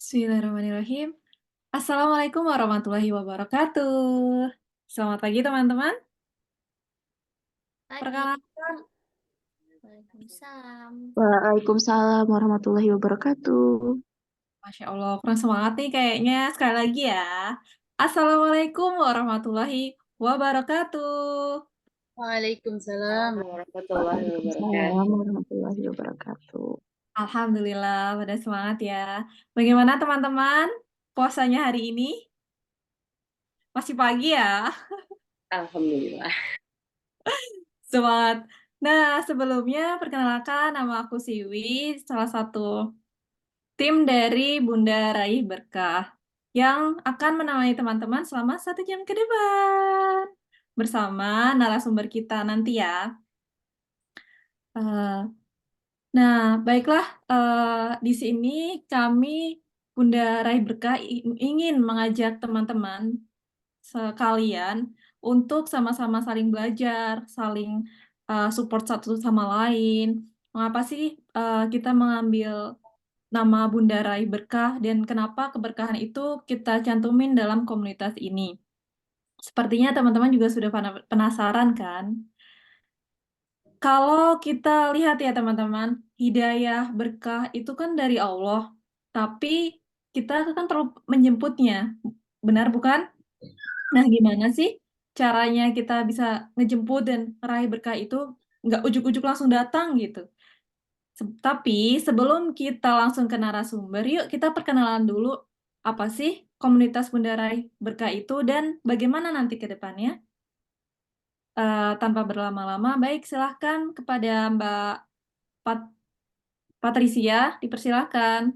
Bismillahirrahmanirrahim. Assalamualaikum warahmatullahi wabarakatuh. Selamat pagi teman-teman. Pagi. Perkenalkan, Waalaikumsalam. Waalaikumsalam warahmatullahi wabarakatuh. Masya Allah, kurang semangat nih kayaknya. Sekali lagi ya. Assalamualaikum warahmatullahi wabarakatuh. Waalaikumsalam warahmatullahi Waalaikumsalam wabarakatuh. warahmatullahi wabarakatuh. Alhamdulillah, pada semangat ya. Bagaimana teman-teman? Puasanya hari ini? Masih pagi ya? Alhamdulillah. Semangat. Nah, sebelumnya perkenalkan nama aku Siwi, salah satu tim dari Bunda Raih Berkah yang akan menemani teman-teman selama 1 jam ke depan bersama narasumber kita nanti ya. Eh, nah, baiklah, di sini kami Bunda Raih Berkah ingin mengajak teman-teman sekalian untuk sama-sama saling belajar, saling support satu sama lain. Mengapa sih kita mengambil nama Bunda Raih Berkah dan kenapa keberkahan itu kita cantumin dalam komunitas ini? Sepertinya teman-teman juga sudah penasaran kan? Kalau kita lihat ya teman-teman, hidayah berkah itu kan dari Allah, tapi kita kan perlu menjemputnya, benar bukan? Nah, gimana sih caranya kita bisa ngejemput dan meraih berkah itu nggak ujuk-ujuk langsung datang gitu? Tapi sebelum kita langsung ke narasumber, yuk kita perkenalan dulu apa sih komunitas Bunda Raih Berkah itu dan bagaimana nanti ke depannya. Tanpa berlama-lama, baik silahkan kepada Mbak Pat Patricia, dipersilahkan.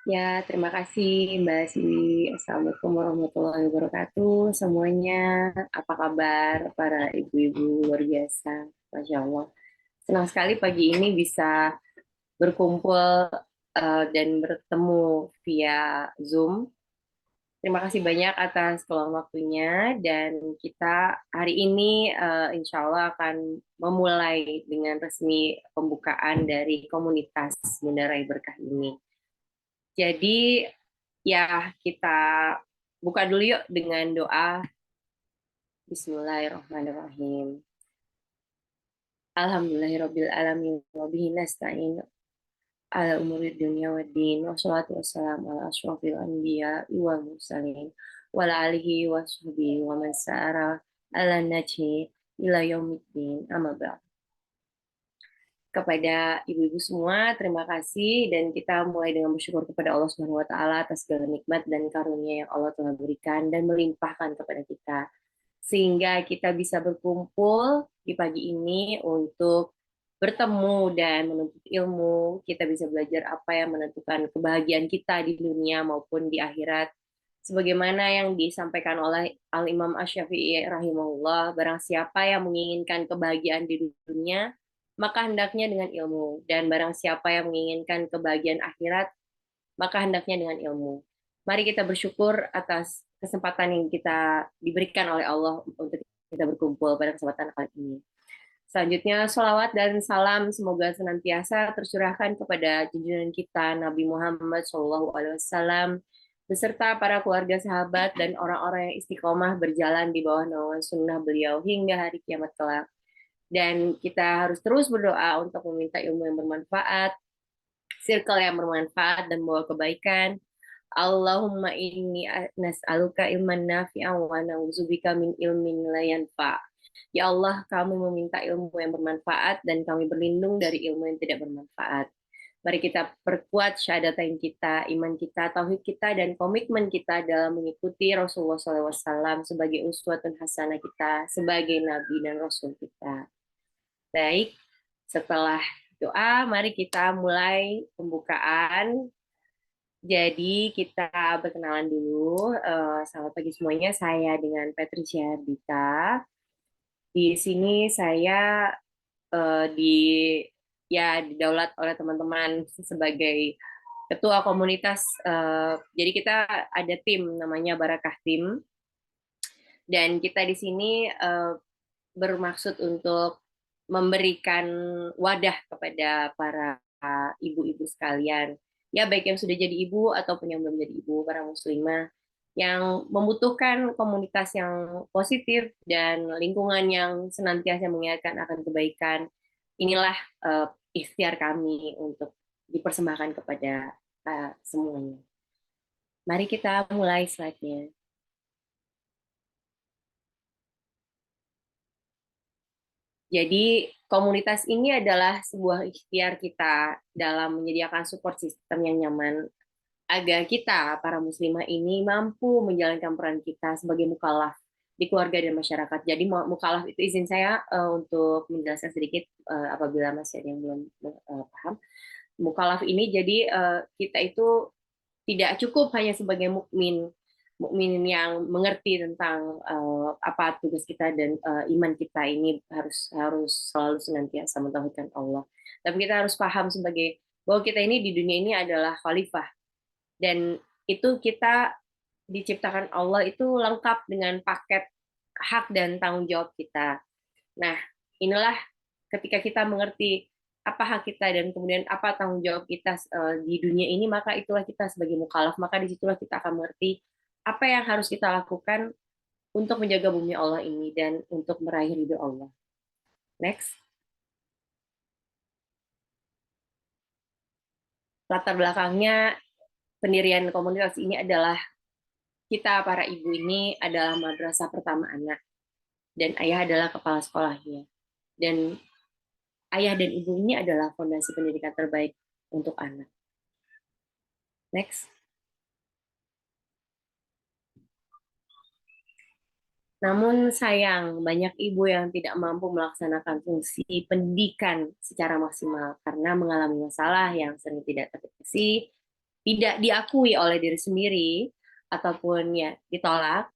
Ya, terima kasih Mbak Siwi. Assalamualaikum warahmatullahi wabarakatuh. Semuanya, apa kabar para ibu-ibu luar biasa? Masya Allah. Senang sekali pagi ini bisa berkumpul dan bertemu via Zoom. Terima kasih banyak atas peluang waktunya dan kita hari ini insya Allah akan memulai dengan resmi pembukaan dari komunitas Bunda Rai Berkah ini. Jadi ya kita buka dulu yuk dengan doa. Bismillahirrahmanirrahim. Alhamdulillahirabbil alamin wa bihi nasta'in ala umuri dunya waddin wassalatu wassalamu ala asyrofil anbiya wal mursalin wa ala alihi wa sahbihi wa man sara ala najhi ila yaumiddin amma ba'd. Kepada ibu-ibu semua, terima kasih dan kita mulai dengan bersyukur kepada Allah Subhanahu wa taala atas segala nikmat dan karunia yang Allah telah berikan dan melimpahkan kepada kita sehingga kita bisa berkumpul di pagi ini untuk bertemu dan menuntut ilmu. Kita bisa belajar apa yang menentukan kebahagiaan kita di dunia maupun di akhirat. Sebagaimana yang disampaikan oleh Al-Imam Asy-Syafi'i rahimahullah, barang siapa yang menginginkan kebahagiaan di dunia, maka hendaknya dengan ilmu. Dan barang siapa yang menginginkan kebahagiaan akhirat, maka hendaknya dengan ilmu. Mari kita bersyukur atas kesempatan yang kita diberikan oleh Allah untuk kita berkumpul pada kesempatan kali ini. Selanjutnya, sholawat dan salam semoga senantiasa tercurahkan kepada junjungan kita Nabi Muhammad SAW beserta para keluarga sahabat dan orang-orang yang istiqomah berjalan di bawah naungan sunnah beliau hingga hari kiamat kelak. Dan kita harus terus berdoa untuk meminta ilmu yang bermanfaat, circle yang bermanfaat dan membawa kebaikan. Allahumma inni nas'aluka ilman nafi'an wa na'udzubika min ilmin la yanfa'. Ya Allah, kami meminta ilmu yang bermanfaat dan kami berlindung dari ilmu yang tidak bermanfaat. Mari kita perkuat syahadatain kita, iman kita, tauhid kita, dan komitmen kita dalam mengikuti Rasulullah SAW sebagai uswatun hasanah kita, sebagai Nabi dan Rasul kita. Baik, setelah doa, mari kita mulai pembukaan. Jadi kita berkenalan dulu. Selamat pagi semuanya, saya dengan Patricia Dita. Di sini saya di ya didaulat oleh teman-teman sebagai ketua komunitas. Jadi kita ada tim namanya Barakah Tim dan kita di sini bermaksud untuk memberikan wadah kepada para ibu-ibu sekalian, ya baik yang sudah jadi ibu ataupun yang belum jadi ibu, para muslimah yang membutuhkan komunitas yang positif dan lingkungan yang senantiasa mengingatkan akan kebaikan. Inilah ikhtiar kami untuk dipersembahkan kepada semuanya. Mari kita mulai slide-nya. Jadi komunitas ini adalah sebuah ikhtiar kita dalam menyediakan support system yang nyaman agar kita, para muslimah ini, mampu menjalankan peran kita sebagai mukallaf di keluarga dan masyarakat. Jadi mukallaf itu izin saya untuk menjelaskan sedikit apabila masih ada yang belum paham. Mukallaf ini jadi kita itu tidak cukup hanya sebagai mukmin yang mengerti tentang apa tugas kita dan iman kita ini harus selalu senantiasa mentauhidkan Allah. Tapi kita harus paham sebagai bahwa kita ini di dunia ini adalah khalifah dan itu kita diciptakan Allah itu lengkap dengan paket hak dan tanggung jawab kita. Nah, inilah ketika kita mengerti apa hak kita dan kemudian apa tanggung jawab kita di dunia ini, maka itulah kita sebagai mukallaf, maka disitulah kita akan mengerti apa yang harus kita lakukan untuk menjaga bumi Allah ini dan untuk meraih ridho Allah. Next. Latar belakangnya pendirian komunitas ini adalah kita para ibu ini adalah madrasah pertama anak dan ayah adalah kepala sekolahnya. Dan ayah dan ibu ini adalah fondasi pendidikan terbaik untuk anak. Next. Namun sayang, banyak ibu yang tidak mampu melaksanakan fungsi pendidikan secara maksimal karena mengalami masalah yang sering tidak terdeteksi, tidak diakui oleh diri sendiri, ataupun ya ditolak,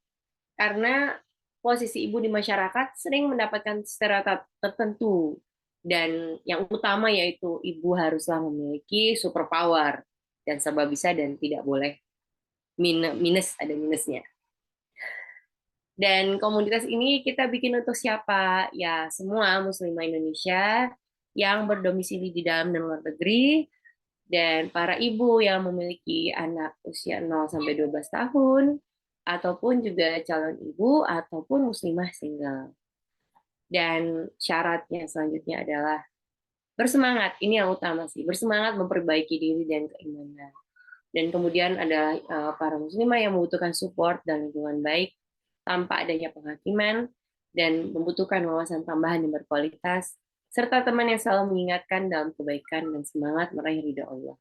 karena posisi ibu di masyarakat sering mendapatkan stereotip tertentu. Dan yang utama yaitu ibu haruslah memiliki superpower dan serba bisa dan tidak boleh ada minusnya. Dan komunitas ini kita bikin untuk siapa? Ya, semua muslimah Indonesia yang berdomisili di dalam dan luar negeri, dan para ibu yang memiliki anak usia 0 sampai 12 tahun, ataupun juga calon ibu, ataupun muslimah single. Dan syaratnya selanjutnya adalah bersemangat, ini yang utama sih, bersemangat memperbaiki diri dan keimanan. Dan kemudian ada para muslimah yang membutuhkan support dan lingkungan baik, tanpa adanya penghakiman, dan membutuhkan wawasan tambahan yang berkualitas, serta teman yang selalu mengingatkan dalam kebaikan dan semangat meraih ridha Allah.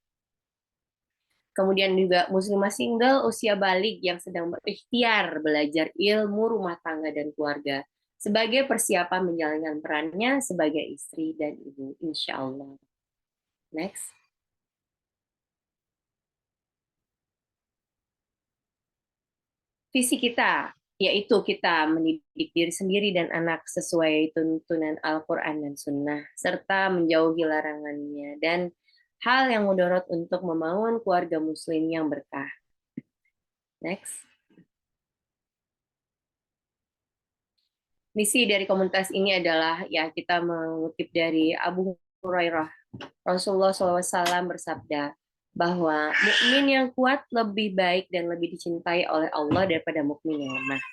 Kemudian juga muslimah single usia balik yang sedang berikhtiar belajar ilmu rumah tangga dan keluarga sebagai persiapan menjalankan perannya sebagai istri dan ibu, insya Allah. Next. Visi kita yaitu kita mendidik diri sendiri dan anak sesuai tuntunan Al-Quran dan Sunnah, serta menjauhi larangannya, dan hal yang mudarat untuk membangun keluarga muslim yang berkah. Next. Misi dari komunitas ini adalah, ya kita mengutip dari Abu Hurairah, Rasulullah SAW bersabda, bahwa mukmin yang kuat lebih baik dan lebih dicintai oleh Allah daripada mukmin yang lemah.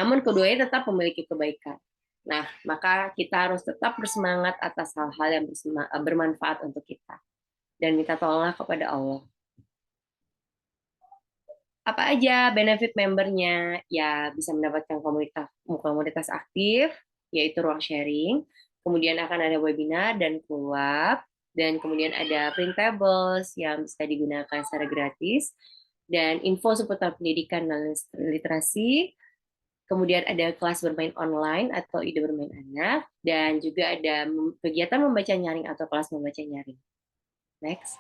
Namun keduanya tetap memiliki kebaikan. Nah, maka kita harus tetap bersemangat atas hal-hal yang bermanfaat untuk kita dan minta tolonglah kepada Allah. Apa aja benefit membernya? Ya, bisa mendapatkan komunitas aktif, yaitu ruang sharing. Kemudian akan ada webinar dan follow-up. Dan kemudian ada printables yang bisa digunakan secara gratis, dan info seputar pendidikan dan literasi. Kemudian ada kelas bermain online atau ide bermain anak, dan juga ada kegiatan membaca nyaring atau kelas membaca nyaring. Next.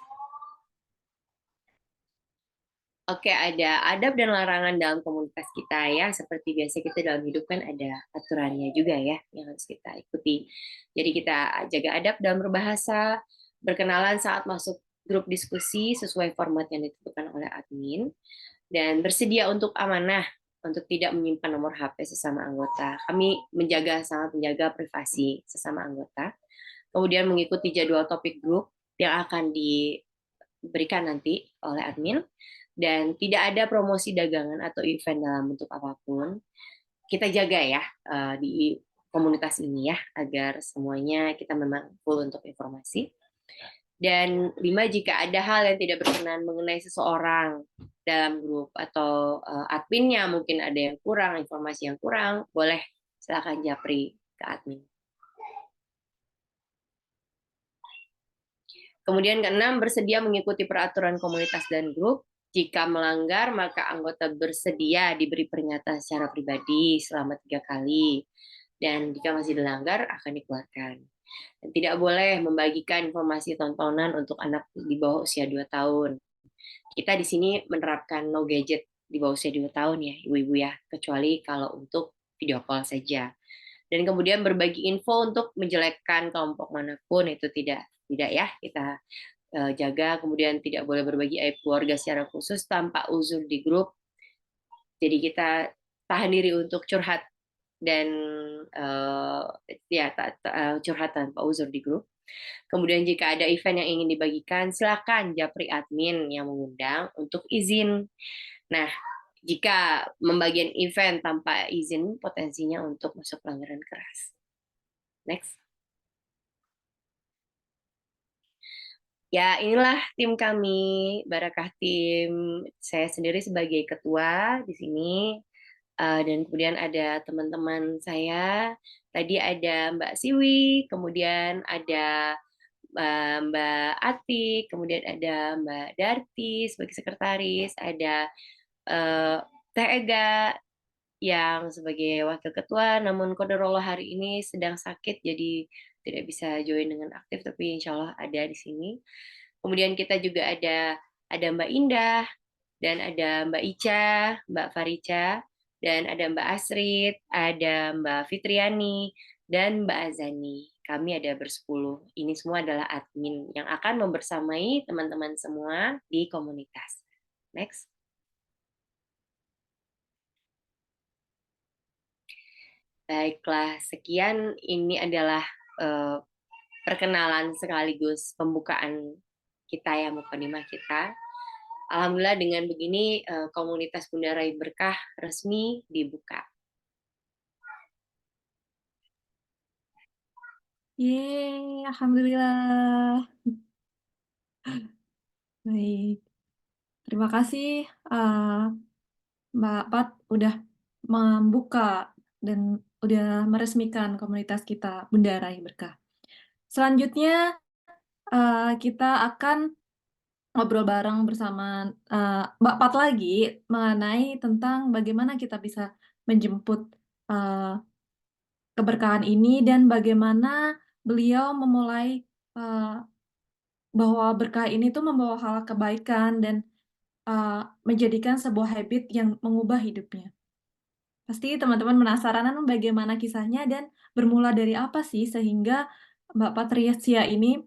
Oke, ada adab dan larangan dalam komunitas kita ya. Seperti biasa kita dalam hidup kan ada aturannya juga ya yang harus kita ikuti. Jadi kita jaga adab dalam berbahasa, berkenalan saat masuk grup diskusi sesuai format yang ditentukan oleh admin, dan bersedia untuk amanah untuk tidak menyimpan nomor HP sesama anggota. Kami sangat menjaga privasi sesama anggota. Kemudian mengikuti jadwal topik grup yang akan diberikan nanti oleh admin, dan tidak ada promosi dagangan atau event dalam bentuk apapun. Kita jaga ya di komunitas ini ya, agar semuanya kita memang full untuk informasi. Dan 5, jika ada hal yang tidak berkenan mengenai seseorang dalam grup atau adminnya mungkin ada yang kurang, informasi yang kurang, boleh silakan japri ke admin. Kemudian ke-6, bersedia mengikuti peraturan komunitas dan grup. Jika melanggar, maka anggota bersedia diberi peringatan secara pribadi selama 3 kali. Dan jika masih dilanggar, akan dikeluarkan. Dan tidak boleh membagikan informasi tontonan untuk anak di bawah usia 2 tahun. Kita di sini menerapkan no gadget di bawah usia 2 tahun ya, ibu-ibu ya, kecuali kalau untuk video call saja. Dan kemudian berbagi info untuk menjelekkan kelompok manapun itu tidak ya, kita jaga. Kemudian tidak boleh berbagi aib keluarga secara khusus tanpa uzur di grup. Jadi kita tahan diri untuk curhat dan curhat tanpa uzur di grup. Kemudian jika ada event yang ingin dibagikan, silakan japri admin yang mengundang untuk izin. Nah, jika membagikan event tanpa izin, potensinya untuk masuk pelanggaran keras. Next. Ya, inilah tim kami, Barakah Tim. Saya sendiri sebagai ketua di sini. Dan kemudian ada teman-teman saya. Tadi ada Mbak Siwi, kemudian ada Mbak Atik, kemudian ada Mbak Darti sebagai sekretaris, ada Teh Ega yang sebagai wakil ketua, namun qadarullah hari ini sedang sakit, jadi tidak bisa join dengan aktif, tapi insya Allah ada di sini. Kemudian kita juga ada Mbak Indah, dan ada Mbak Ica, Mbak Farica, dan ada Mbak Asrid, ada Mbak Fitriani, dan Mbak Azani. Kami ada bersepuluh. Ini semua adalah admin yang akan membersamai teman-teman semua di komunitas. Next. Baiklah, sekian. Ini adalah perkenalan sekaligus pembukaan kita ya, mukadimah kita. Alhamdulillah dengan begini komunitas Bunda Raih Berkah resmi dibuka. Yeay, alhamdulillah. Baik. Terima kasih Mbak Pat udah membuka dan udah meresmikan komunitas kita Bunda Raih Berkah. Selanjutnya kita akan ngobrol bareng bersama Mbak Pat lagi mengenai tentang bagaimana kita bisa menjemput keberkahan ini dan bagaimana beliau memulai bahwa berkah ini tuh membawa hal kebaikan dan menjadikan sebuah habit yang mengubah hidupnya. Pasti teman-teman penasaran bagaimana kisahnya dan bermula dari apa sih sehingga Mbak Patricia ini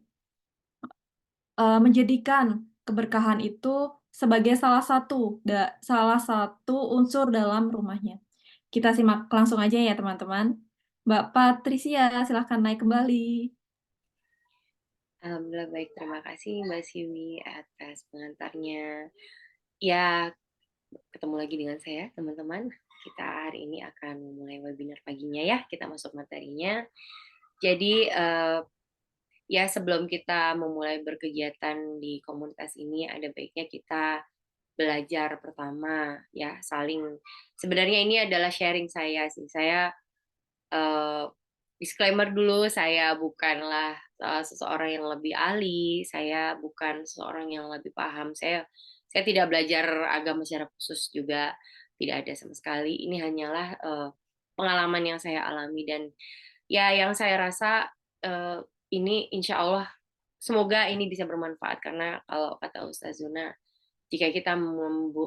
menjadikan keberkahan itu sebagai salah satu unsur dalam rumahnya. Kita simak langsung aja ya teman-teman. Mbak Patricia, silahkan naik kembali. Alhamdulillah baik, terima kasih Mbak Siwi atas pengantarnya. Ya, ketemu lagi dengan saya teman-teman. Kita hari ini akan memulai webinar paginya ya, kita masuk materinya. Jadi ya sebelum kita memulai berkegiatan di komunitas ini, ada baiknya kita belajar pertama ya, saling. Sebenarnya ini adalah sharing saya sih. Saya disclaimer dulu, saya bukanlah seseorang yang lebih ahli, saya bukan seseorang yang lebih paham. Saya tidak belajar agama secara khusus juga, tidak ada sama sekali. Ini hanyalah pengalaman yang saya alami dan ya yang saya rasa ini insya Allah semoga ini bisa bermanfaat, karena kalau kata Ustaz Zuna, jika kita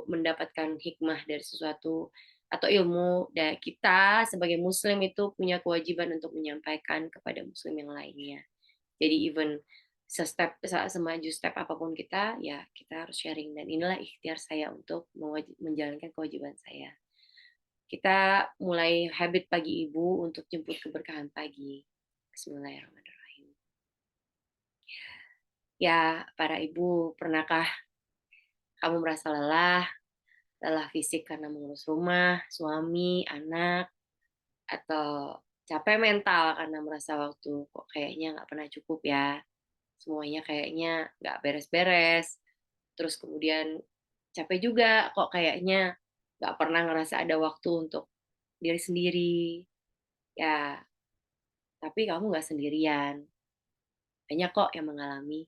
mendapatkan hikmah dari sesuatu atau ilmu, dan kita sebagai muslim itu punya kewajiban untuk menyampaikan kepada muslim yang lainnya. Jadi even semaju step apapun kita, ya kita harus sharing, dan inilah ikhtiar saya untuk menjalankan kewajiban saya. kita mulai habit pagi ibu untuk jemput keberkahan pagi. Bismillahirrahmanirrahim. Ya, para ibu, pernahkah kamu merasa lelah? Lelah fisik karena mengurus rumah, suami, anak, atau capek mental karena merasa waktu kok kayaknya nggak pernah cukup ya. Semuanya kayaknya nggak beres-beres. Terus kemudian capek juga kok kayaknya nggak pernah ngerasa ada waktu untuk diri sendiri. Ya, tapi kamu nggak sendirian. Banyak kok yang mengalami.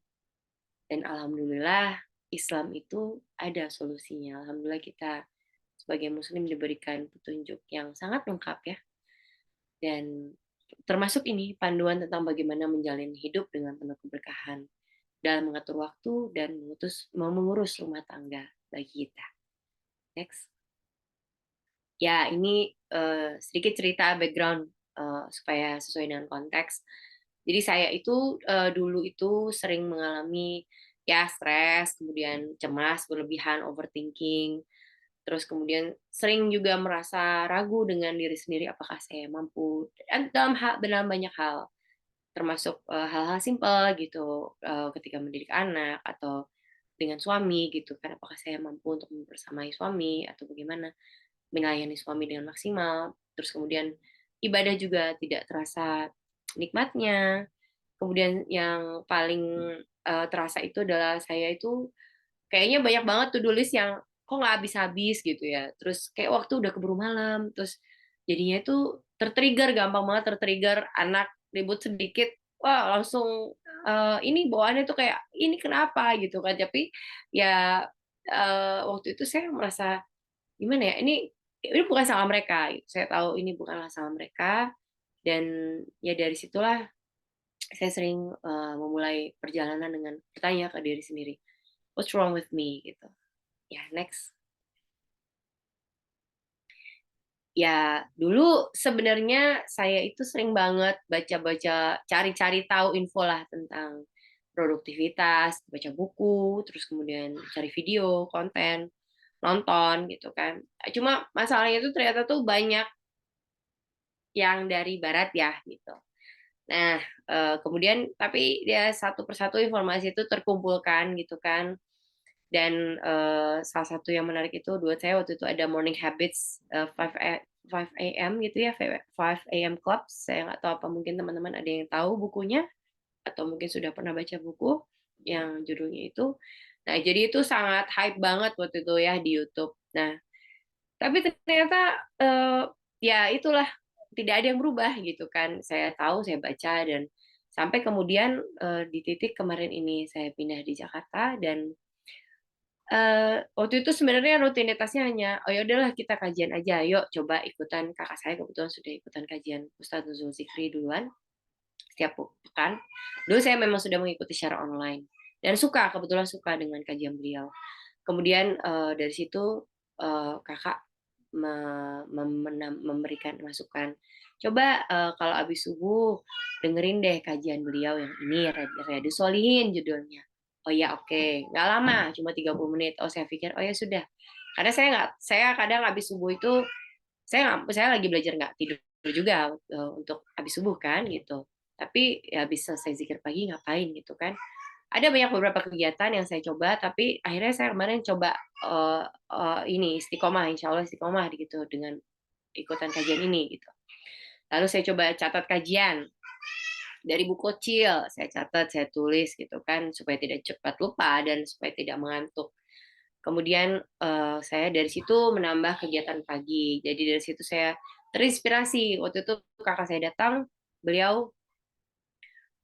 Dan alhamdulillah Islam itu ada solusinya. Alhamdulillah kita sebagai muslim diberikan petunjuk yang sangat lengkap ya. Dan termasuk ini panduan tentang bagaimana menjalani hidup dengan penuh keberkahan dalam mengatur waktu dan mengurus rumah tangga bagi kita. Next. Ya, ini sedikit cerita background supaya sesuai dengan konteks. Jadi saya itu dulu itu sering mengalami ya stres, kemudian cemas berlebihan, overthinking, terus kemudian sering juga merasa ragu dengan diri sendiri apakah saya mampu dalam banyak hal, termasuk hal-hal simpel gitu ketika mendidik anak atau dengan suami gitu kan, apakah saya mampu untuk membersamai suami atau bagaimana melayani suami dengan maksimal, terus kemudian ibadah juga tidak terasa nikmatnya. Kemudian yang paling terasa itu adalah saya itu kayaknya banyak banget to-do list yang kok nggak habis-habis gitu ya. Terus kayak waktu udah keburu malam, terus jadinya itu gampang banget tertrigger anak ribut sedikit, wah langsung ini bawaannya tuh kayak ini kenapa gitu kan. Tapi ya waktu itu saya merasa gimana ya, ini bukan salah mereka, saya tahu ini bukanlah salah mereka, dan ya dari situlah saya sering memulai perjalanan dengan bertanya ke diri sendiri, what's wrong with me gitu. Ya, next. Ya, dulu sebenarnya saya itu sering banget baca-baca, cari-cari tahu info lah tentang produktivitas, baca buku, terus kemudian cari video, konten, nonton gitu kan. Cuma masalahnya itu ternyata tuh banyak yang dari barat ya gitu. Nah, kemudian tapi dia satu persatu informasi itu terkumpulkan gitu kan. Dan salah satu yang menarik itu buat saya waktu itu ada Morning Habits 5 a.m. gitu ya, 5 a.m. Club. Saya nggak tahu apa mungkin teman-teman ada yang tahu bukunya atau mungkin sudah pernah baca buku yang judulnya itu. Nah, jadi itu sangat hype banget waktu itu ya di YouTube. Nah, tapi ternyata ya itulah tidak ada yang berubah gitu kan. Saya tahu, saya baca dan sampai kemudian di titik kemarin ini saya pindah di Jakarta dan waktu itu sebenarnya rutinitasnya hanya, oh ya udahlah kita kajian aja, yuk coba ikutan. Kakak saya kebetulan sudah ikutan kajian Ustadz Zulzikri duluan setiap pekan. Dulu saya memang sudah mengikuti secara online dan kebetulan suka dengan kajian beliau. Kemudian dari situ kakak memberikan masukan, coba kalau habis subuh dengerin deh kajian beliau yang ini, Riyadhus Shalihin judulnya. Oh ya oke, nggak lama, cuma 30 menit. Oh saya pikir, oh ya sudah. Karena saya kadang habis subuh itu saya lagi belajar nggak tidur juga untuk habis subuh kan gitu. Tapi ya bisa saya zikir pagi ngapain gitu kan. Ada banyak beberapa kegiatan yang saya coba, tapi akhirnya saya kemarin coba ini istiqomah, insya Allah istiqomah gitu dengan ikutan kajian ini gitu. Lalu saya coba catat kajian dari buku kecil, saya catat, saya tulis gitu kan supaya tidak cepat lupa dan supaya tidak mengantuk. Kemudian saya dari situ menambah kegiatan pagi. Jadi dari situ saya terinspirasi. Waktu itu kakak saya datang, beliau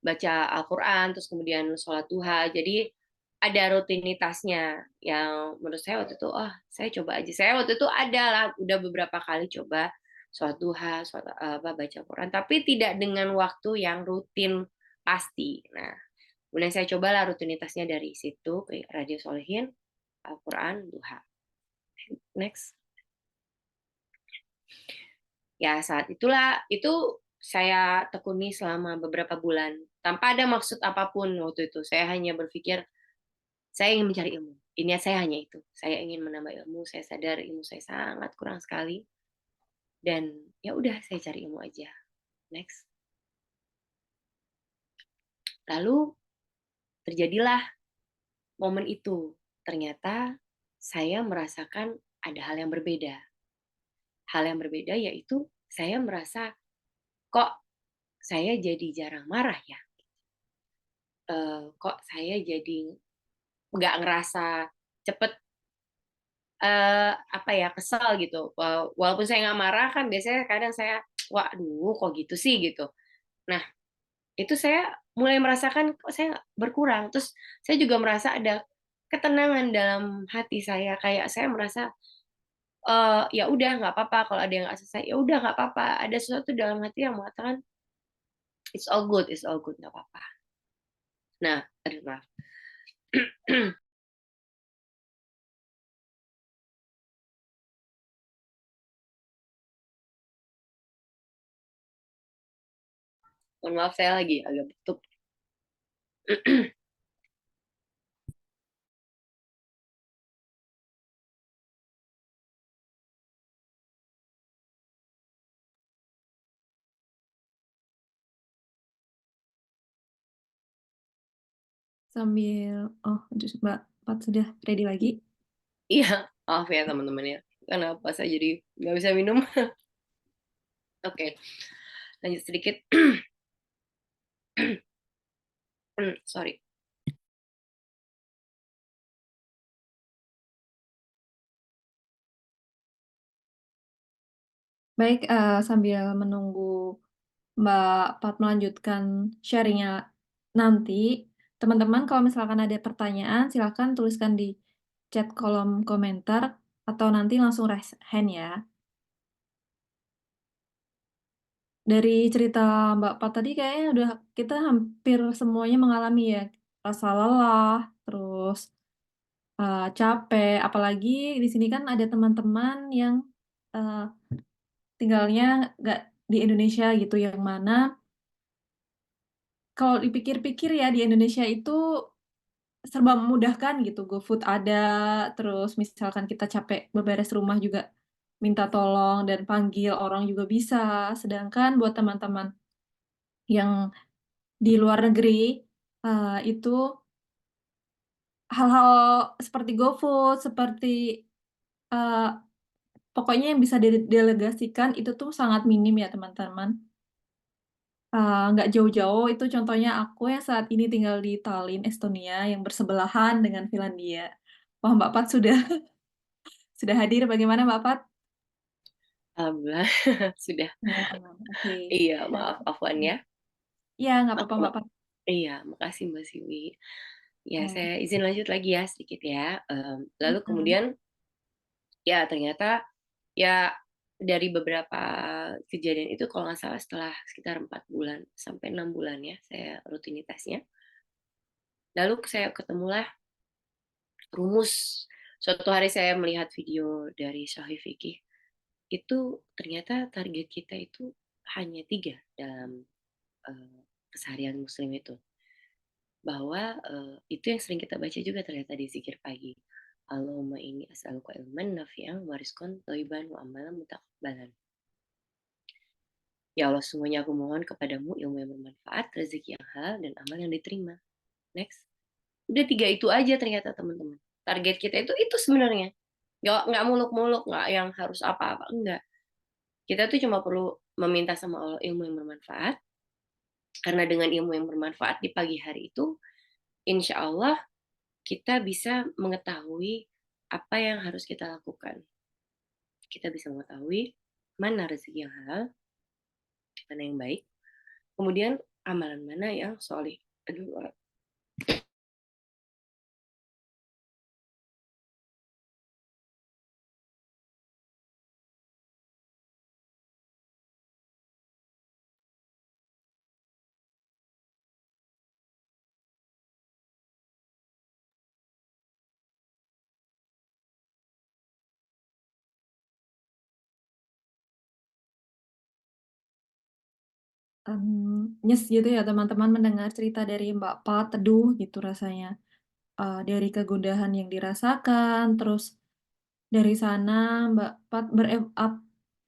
baca Al-Quran, terus kemudian sholat duha. Jadi ada rutinitasnya yang menurut saya waktu itu, saya coba aja. Saya waktu itu udah beberapa kali coba sholat duha, baca Al-Quran, tapi tidak dengan waktu yang rutin pasti. Nah, kemudian saya cobalah rutinitasnya dari situ ke Riyadhus Shalihin, Al-Quran, duha. Next. Ya saat itu saya tekuni selama beberapa bulan tanpa ada maksud apapun waktu itu. Saya hanya berpikir saya ingin mencari ilmu. Ini saya hanya itu. Saya ingin menambah ilmu. Saya sadar ilmu saya sangat kurang sekali. Dan ya udah, saya cari ilmu aja. Next. Lalu terjadilah momen itu. Ternyata saya merasakan ada hal yang berbeda. Hal yang berbeda yaitu saya merasa, kok saya jadi jarang marah ya? Kok saya jadi nggak ngerasa cepet apa ya, kesal gitu. Walaupun saya nggak marah, kan biasanya kadang saya, waduh kok gitu sih gitu. Nah, itu saya mulai merasakan kok saya berkurang. Terus saya juga merasa ada ketenangan dalam hati saya, kayak saya merasa, ya udah nggak apa-apa kalau ada yang nggak selesai, ya udah nggak apa-apa. Ada sesuatu dalam hati yang mengatakan it's all good, nggak apa-apa. Nah, aduh maaf. Mohon maaf, saya lagi agak batuk. Sambil, Mbak Pat sudah ready lagi? Iya, maaf ya teman-teman ya. Kenapa saya jadi nggak bisa minum? Oke, lanjut sedikit. Sorry. Baik, sambil menunggu Mbak Pat melanjutkan sharingnya nanti, teman-teman kalau misalkan ada pertanyaan, silakan tuliskan di chat kolom komentar atau nanti langsung raise hand ya. Dari cerita Mbak Pat tadi kayaknya udah kita hampir semuanya mengalami ya, rasa lelah, terus capek, apalagi di sini kan ada teman-teman yang uh, tinggalnya nggak di Indonesia gitu, yang mana kalau dipikir-pikir ya di Indonesia itu serba memudahkan gitu, GoFood ada, terus misalkan kita capek beberes rumah juga minta tolong dan panggil orang juga bisa. Sedangkan buat teman-teman yang di luar negeri, itu hal-hal seperti GoFood, seperti uh, pokoknya yang bisa didelegasikan itu tuh sangat minim ya teman-teman. Nggak jauh-jauh, itu contohnya aku yang saat ini tinggal di Tallinn, Estonia, yang bersebelahan dengan Finlandia. Wah, Mbak Pat sudah sudah hadir. Bagaimana Mbak Pat? Alhamdulillah, sudah. Nah, oke. Iya, Nah, maaf, afwan ya. iya, nggak apa-apa Mbak Pat. Iya, makasih Mbak Siwi. Ya, Nah, saya izin lanjut lagi ya sedikit ya. Lalu mm-mm. kemudian, ya ternyata ya dari beberapa kejadian itu, kalau nggak salah setelah sekitar 4 bulan sampai 6 bulan ya, saya rutinitasnya. Lalu saya ketemulah rumus. Suatu hari saya melihat video dari Sahih Fikih, itu ternyata target kita itu hanya 3 dalam keseharian muslim itu. Bahwa itu yang sering kita baca juga ternyata di zikir pagi. Allahumma inni as'aluka ilman nafi'an wa rizqan thayyiban wa amalan mutaqabbalan. Ya Allah, semuanya aku mohon kepadamu ilmu yang bermanfaat, rezeki yang halal, dan amal yang diterima. Next. Udah 3 itu aja ternyata teman-teman. Target kita itu sebenarnya. Nggak muluk-muluk, nggak yang harus apa-apa, enggak. Kita tuh cuma perlu meminta sama Allah ilmu yang bermanfaat, karena dengan ilmu yang bermanfaat di pagi hari itu, insya Allah kita bisa mengetahui apa yang harus kita lakukan. Kita bisa mengetahui mana rezeki yang halal, mana yang baik, kemudian amalan mana yang solih. Aduh, Nyes gitu ya teman-teman mendengar cerita dari Mbak Pat, teduh gitu rasanya. Dari kegundahan yang dirasakan, terus dari sana Mbak Pat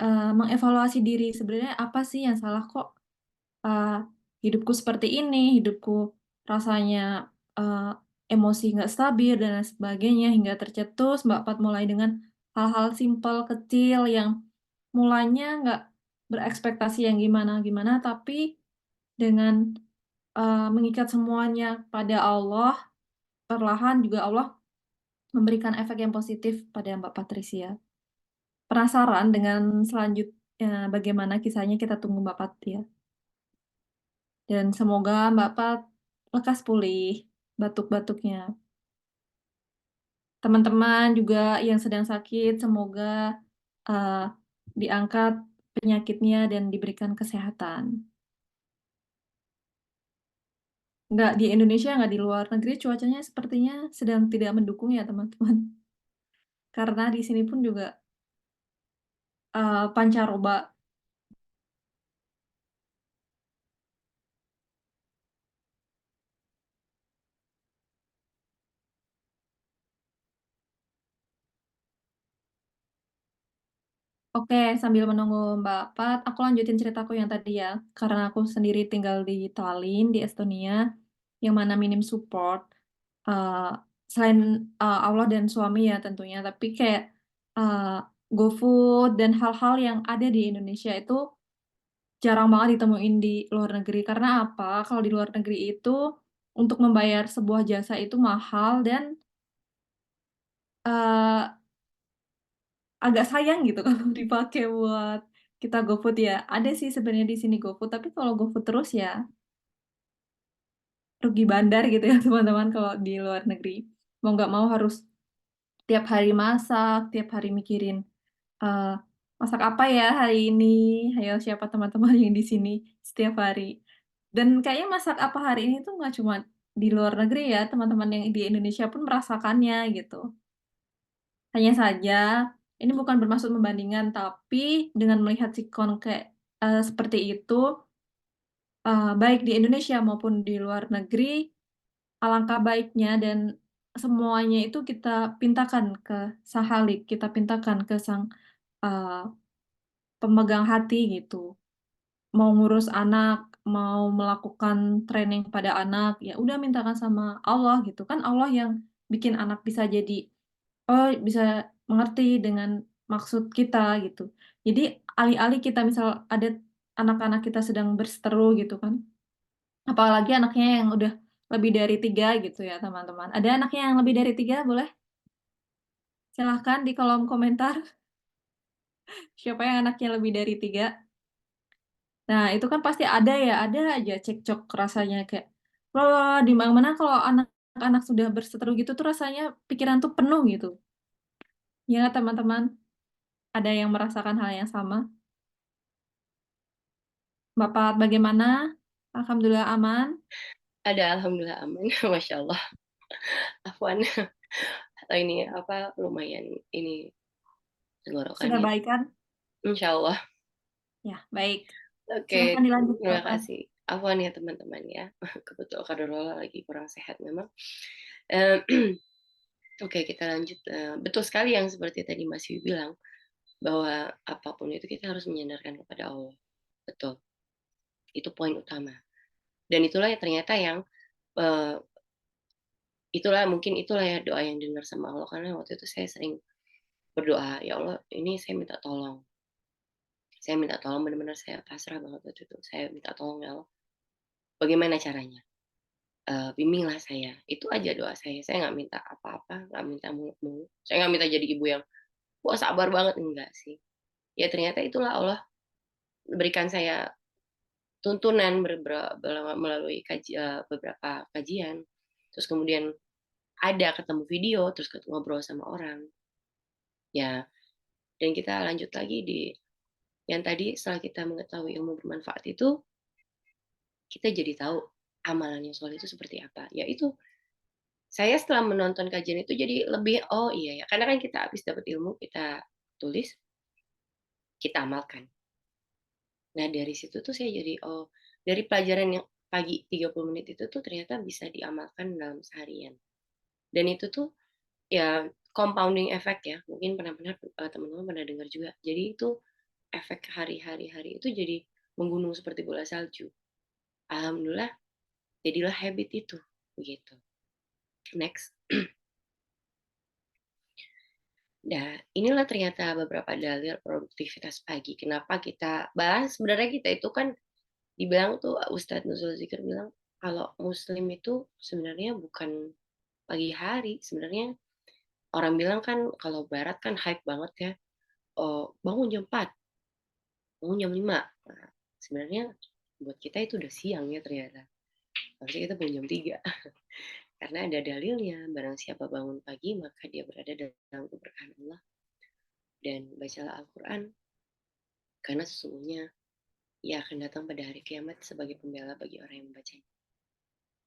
mengevaluasi diri sebenarnya apa sih yang salah kok eh, hidupku seperti ini, hidupku rasanya emosi nggak stabil dan lain sebagainya hingga tercetus. Mbak Pat mulai dengan hal-hal simpel kecil yang mulanya nggak berekspektasi yang gimana-gimana, tapi dengan mengikat semuanya pada Allah, perlahan juga Allah memberikan efek yang positif pada Mbak Patricia. Penasaran dengan selanjutnya bagaimana kisahnya, kita tunggu Mbak Pat ya. Dan semoga Mbak Pat lekas pulih batuk-batuknya. Teman-teman juga yang sedang sakit, semoga uh, diangkat penyakitnya dan diberikan kesehatan. Nggak di Indonesia, nggak di luar negeri, cuacanya sepertinya sedang tidak mendukung ya teman-teman. Karena di sini pun juga pancaroba. Oke, sambil menunggu Mbak Pat, aku lanjutin ceritaku yang tadi ya. Karena aku sendiri tinggal di Tallinn, di Estonia, yang mana minim support. eh, Selain Allah dan suami ya tentunya, tapi kayak eh, GoFood dan hal-hal yang ada di Indonesia itu jarang banget ditemuin di luar negeri. Karena apa? Kalau di luar negeri itu untuk membayar sebuah jasa itu mahal dan eh, agak sayang gitu kalau dipakai buat kita GoFood ya. Ada sih sebenarnya di sini GoFood, tapi kalau GoFood terus ya rugi bandar gitu ya teman-teman kalau di luar negeri. Mau nggak mau harus tiap hari masak, tiap hari mikirin eh, masak apa ya hari ini. Ayo siapa teman-teman yang di sini setiap hari. Dan kayaknya masak apa hari ini tuh nggak cuma di luar negeri ya, teman-teman yang di Indonesia pun merasakannya gitu. Hanya saja, ini bukan bermaksud membandingkan, tapi dengan melihat sikon kayak seperti itu, baik di Indonesia maupun di luar negeri, alangkah baiknya dan semuanya itu kita pintakan ke Sahalik, kita pintakan ke Sang eh, pemegang hati gitu. Mau ngurus anak, mau melakukan training pada anak, ya udah mintakan sama Allah gitu kan. Allah yang bikin anak bisa jadi oh bisa mengerti dengan maksud kita gitu. Jadi alih-alih kita misal ada anak-anak kita sedang berseteru gitu kan, apalagi anaknya yang udah lebih dari 3 gitu ya teman-teman. Ada anaknya yang lebih dari 3 boleh silahkan di kolom komentar siapa yang anaknya lebih dari 3. Nah itu kan pasti ada aja cekcok rasanya kayak loh di mana kalau anak-anak sudah berseteru gitu tuh rasanya pikiran tuh penuh gitu. Ya teman-teman, ada yang merasakan hal yang sama? Bapak bagaimana? Alhamdulillah aman. Ada alhamdulillah aman, masya Allah. Afwan, atau ini apa lumayan ini Sudah tenggorokannya. baik kan? Insya Allah. Ya, baik. Silahkan Oke, dilanjut, terima Bapak. kasih. Afwan ya teman-teman ya. Kebetulan Kadarullah lagi kurang sehat memang. Eh, Oke, kita lanjut. Betul sekali yang seperti tadi Mas Yu bilang, bahwa apapun itu kita harus menyandarkan kepada Allah. Betul, itu poin utama. Dan itulah yang ternyata yang eh, itulah ya doa yang dengar sama Allah, karena waktu itu saya sering berdoa, ya Allah ini saya minta tolong, benar-benar saya pasrah banget waktu itu, saya minta tolong ya Allah, bagaimana caranya. Bimbinglah saya, itu aja doa saya nggak minta apa-apa, nggak minta muluk-muluk, saya nggak minta jadi ibu yang wah sabar banget, enggak sih. Ya ternyata itulah Allah berikan saya tuntunan melalui beberapa kajian, terus kemudian ada ketemu video, terus ngobrol sama orang, ya. Dan kita lanjut lagi di yang tadi, setelah kita mengetahui ilmu bermanfaat itu, kita jadi tahu amalan yang soleh itu seperti apa. Yaitu saya setelah menonton kajian itu jadi lebih oh iya ya, karena kan kita habis dapat ilmu, kita tulis, kita amalkan. Nah dari situ tuh saya jadi oh, dari pelajaran yang pagi 30 menit itu tuh ternyata bisa diamalkan dalam seharian. Dan itu tuh ya compounding effect ya, mungkin pernah teman-teman pernah dengar juga. Jadi itu efek hari-hari itu jadi menggunung seperti bola salju. Alhamdulillah, jadilah habit itu, begitu. Next. Nah, inilah ternyata beberapa dalil produktivitas pagi. Kenapa kita bahas, sebenarnya kita itu kan dibilang tuh, Ustadz Nuzul Zikir bilang, kalau muslim itu sebenarnya bukan pagi hari. Sebenarnya orang bilang kan, kalau barat kan hype banget ya, oh, bangun jam 4, bangun jam 5. Nah, sebenarnya buat kita itu udah siang ya ternyata. Harusnya kita bangun jam 3. Karena ada dalilnya, barang siapa bangun pagi, maka dia berada dalam keberkahan Allah. Dan bacalah Al-Quran, karena sesungguhnya ia akan datang pada hari kiamat sebagai pembela bagi orang yang membacanya.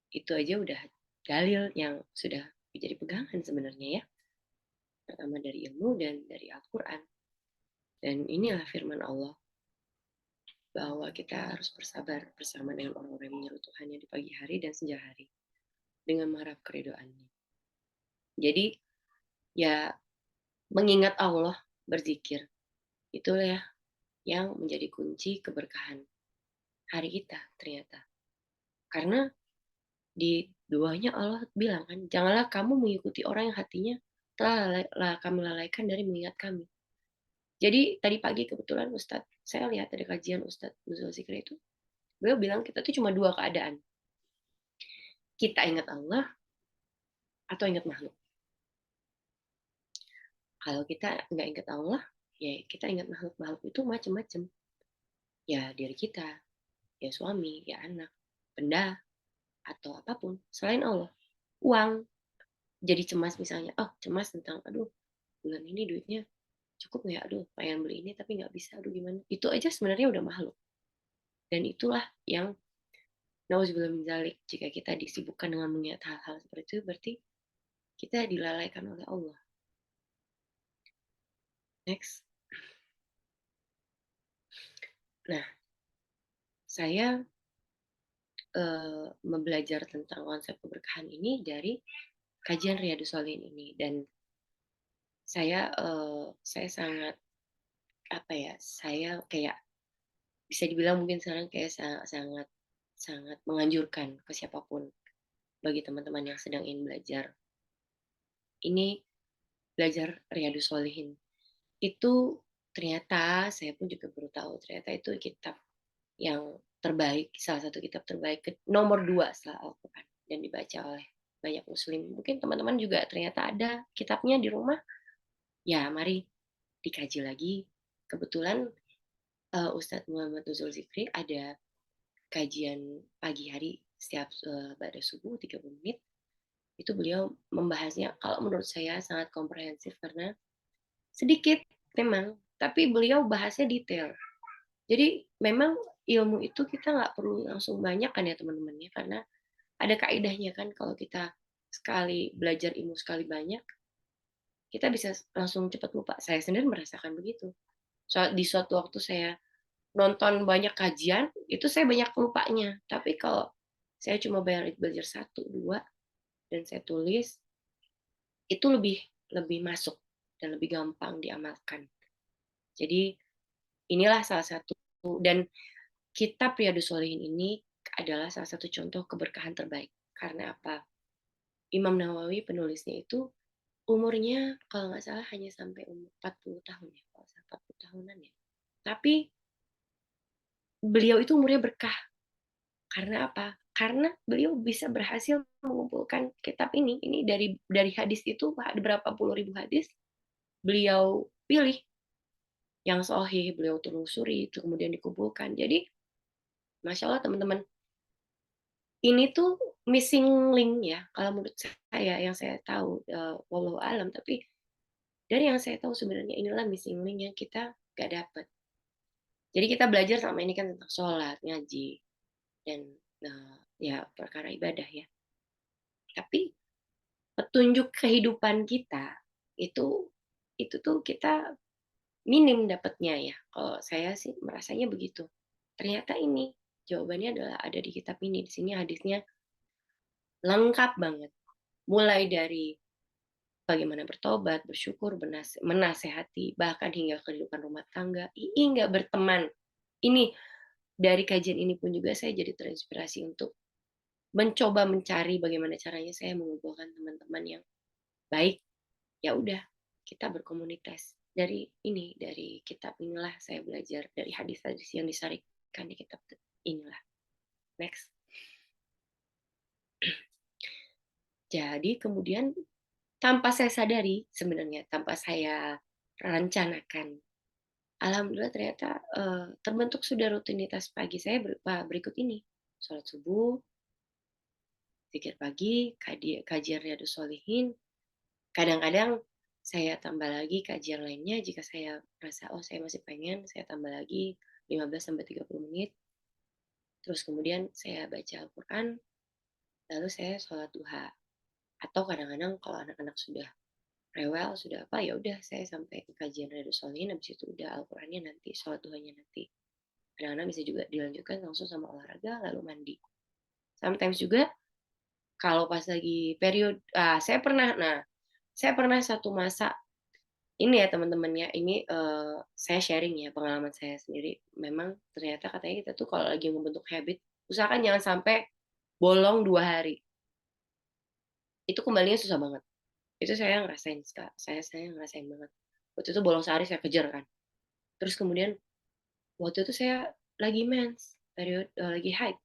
Itu aja udah dalil yang sudah menjadi pegangan sebenarnya ya. Pertama dari ilmu dan dari Al-Quran. Dan inilah firman Allah, bahwa kita harus bersabar bersama dengan orang-orang yang menyeru Tuhannya di pagi hari dan senja hari, dengan mengharap keridoannya. Jadi ya, mengingat Allah, berzikir, itulah ya yang menjadi kunci keberkahan hari kita ternyata. Karena di duanya Allah bilang kan, janganlah kamu mengikuti orang yang hatinya telah kami lalaikan dari mengingat kami. Jadi tadi pagi kebetulan saya lihat ada kajian Ustadz Nuzul Zikri itu, beliau bilang kita tuh cuma 2 keadaan. Kita ingat Allah atau ingat makhluk. Kalau kita nggak ingat Allah, ya kita ingat makhluk. Makhluk itu macam-macam. Ya diri kita, ya suami, ya anak, benda, atau apapun selain Allah. Uang, jadi cemas misalnya, cemas tentang, aduh bulan ini duitnya cukup nggak, aduh pengen beli ini tapi nggak bisa, aduh gimana. Itu aja sebenarnya udah makhluk. Dan itulah yang nauzubillah min dzalik, jika kita disibukkan dengan mengingat hal-hal seperti itu, berarti kita dilalaikan oleh Allah. Next. Nah, saya belajar tentang konsep keberkahan ini dari kajian Riyadhus Shalihin ini, dan saya sangat saya kayak bisa dibilang mungkin sekarang kayak sangat sangat menganjurkan ke siapapun, bagi teman-teman yang sedang ingin belajar ini, belajar Riyadhus Shalihin. Itu ternyata saya pun juga baru tahu, ternyata itu kitab yang terbaik, salah satu kitab terbaik, nomor 2 setelah Al-Quran, dan dibaca oleh banyak muslim. Mungkin teman-teman juga ternyata ada kitabnya di rumah, ya mari dikaji lagi. Kebetulan Ustadz Muhammad Nuzul Zikri ada kajian pagi hari setiap pada subuh 30 menit. Itu beliau membahasnya, kalau menurut saya sangat komprehensif, karena sedikit memang, tapi beliau bahasnya detail. Jadi memang ilmu itu kita nggak perlu langsung banyak kan ya teman-teman ya, karena ada kaidahnya kan, kalau kita sekali belajar ilmu sekali banyak, kita bisa langsung cepat lupa. Saya sendiri merasakan begitu. Di suatu waktu saya nonton banyak kajian, itu saya banyak lupanya. Tapi kalau saya cuma belajar 1, 2, dan saya tulis, itu lebih masuk dan lebih gampang diamalkan. Jadi inilah salah satu, dan kitab Riyadhus Shalihin ini adalah salah satu contoh keberkahan terbaik. Karena apa? Imam Nawawi penulisnya itu umurnya kalau nggak salah hanya sampai umur 40 tahun ya, kalau 40 tahunan ya. Tapi beliau itu umurnya berkah. Karena apa? Karena beliau bisa berhasil mengumpulkan kitab ini. Ini dari hadis itu, ada berapa puluh ribu hadis, beliau pilih yang sahih, beliau telusuri, itu kemudian dikumpulkan. Jadi, Masya Allah teman-teman, ini tuh missing link ya, kalau menurut saya, yang saya tahu, wallahu alam, tapi dari yang saya tahu sebenarnya inilah missing link yang kita gak dapat. Jadi kita belajar sama ini kan tentang sholat, ngaji, dan ya perkara ibadah ya. Tapi petunjuk kehidupan kita itu tuh kita minim dapatnya ya. Kalau saya sih merasanya begitu. Ternyata ini jawabannya adalah ada di kitab ini. Di sini hadisnya lengkap banget. Mulai dari bagaimana bertobat, bersyukur, menasehati, bahkan hingga kehidupan rumah tangga, hingga berteman. Ini dari kajian ini pun juga saya jadi terinspirasi untuk mencoba mencari bagaimana caranya saya mengumpulkan teman-teman yang baik. Ya udah, kita berkomunitas. Dari kitab inilah saya belajar, dari hadis-hadis yang disarikan di kitab inilah. Next. Jadi kemudian tanpa saya sadari sebenarnya, tanpa saya rencanakan, alhamdulillah ternyata terbentuk sudah rutinitas pagi saya berikut ini. Sholat subuh, zikir pagi, kajian Riyadhus Shalihin. Kadang-kadang saya tambah lagi kajian lainnya jika saya merasa saya masih pengen, saya tambah lagi 15-30 menit. Terus kemudian saya baca Al-Quran, lalu saya sholat duha. Atau kadang-kadang kalau anak-anak sudah rewel, sudah apa, ya udah saya sampai ke kajian Riyadhus Shalihin, habis itu udah Al-Qurannya nanti, sholat duhanya nanti. Kadang-kadang bisa juga dilanjutkan langsung sama olahraga, lalu mandi. Sometimes juga kalau pas lagi periode, saya pernah satu masa, ini ya teman-teman ya, ini saya sharing ya pengalaman saya sendiri. Memang ternyata katanya kita tuh kalau lagi membentuk habit, usahakan jangan sampai bolong 2 hari. Itu kembalinya susah banget. Itu saya ngerasain, saya ngerasain banget. Waktu itu bolong sehari saya kejar kan. Terus kemudian waktu itu saya lagi mens, periode lagi haid.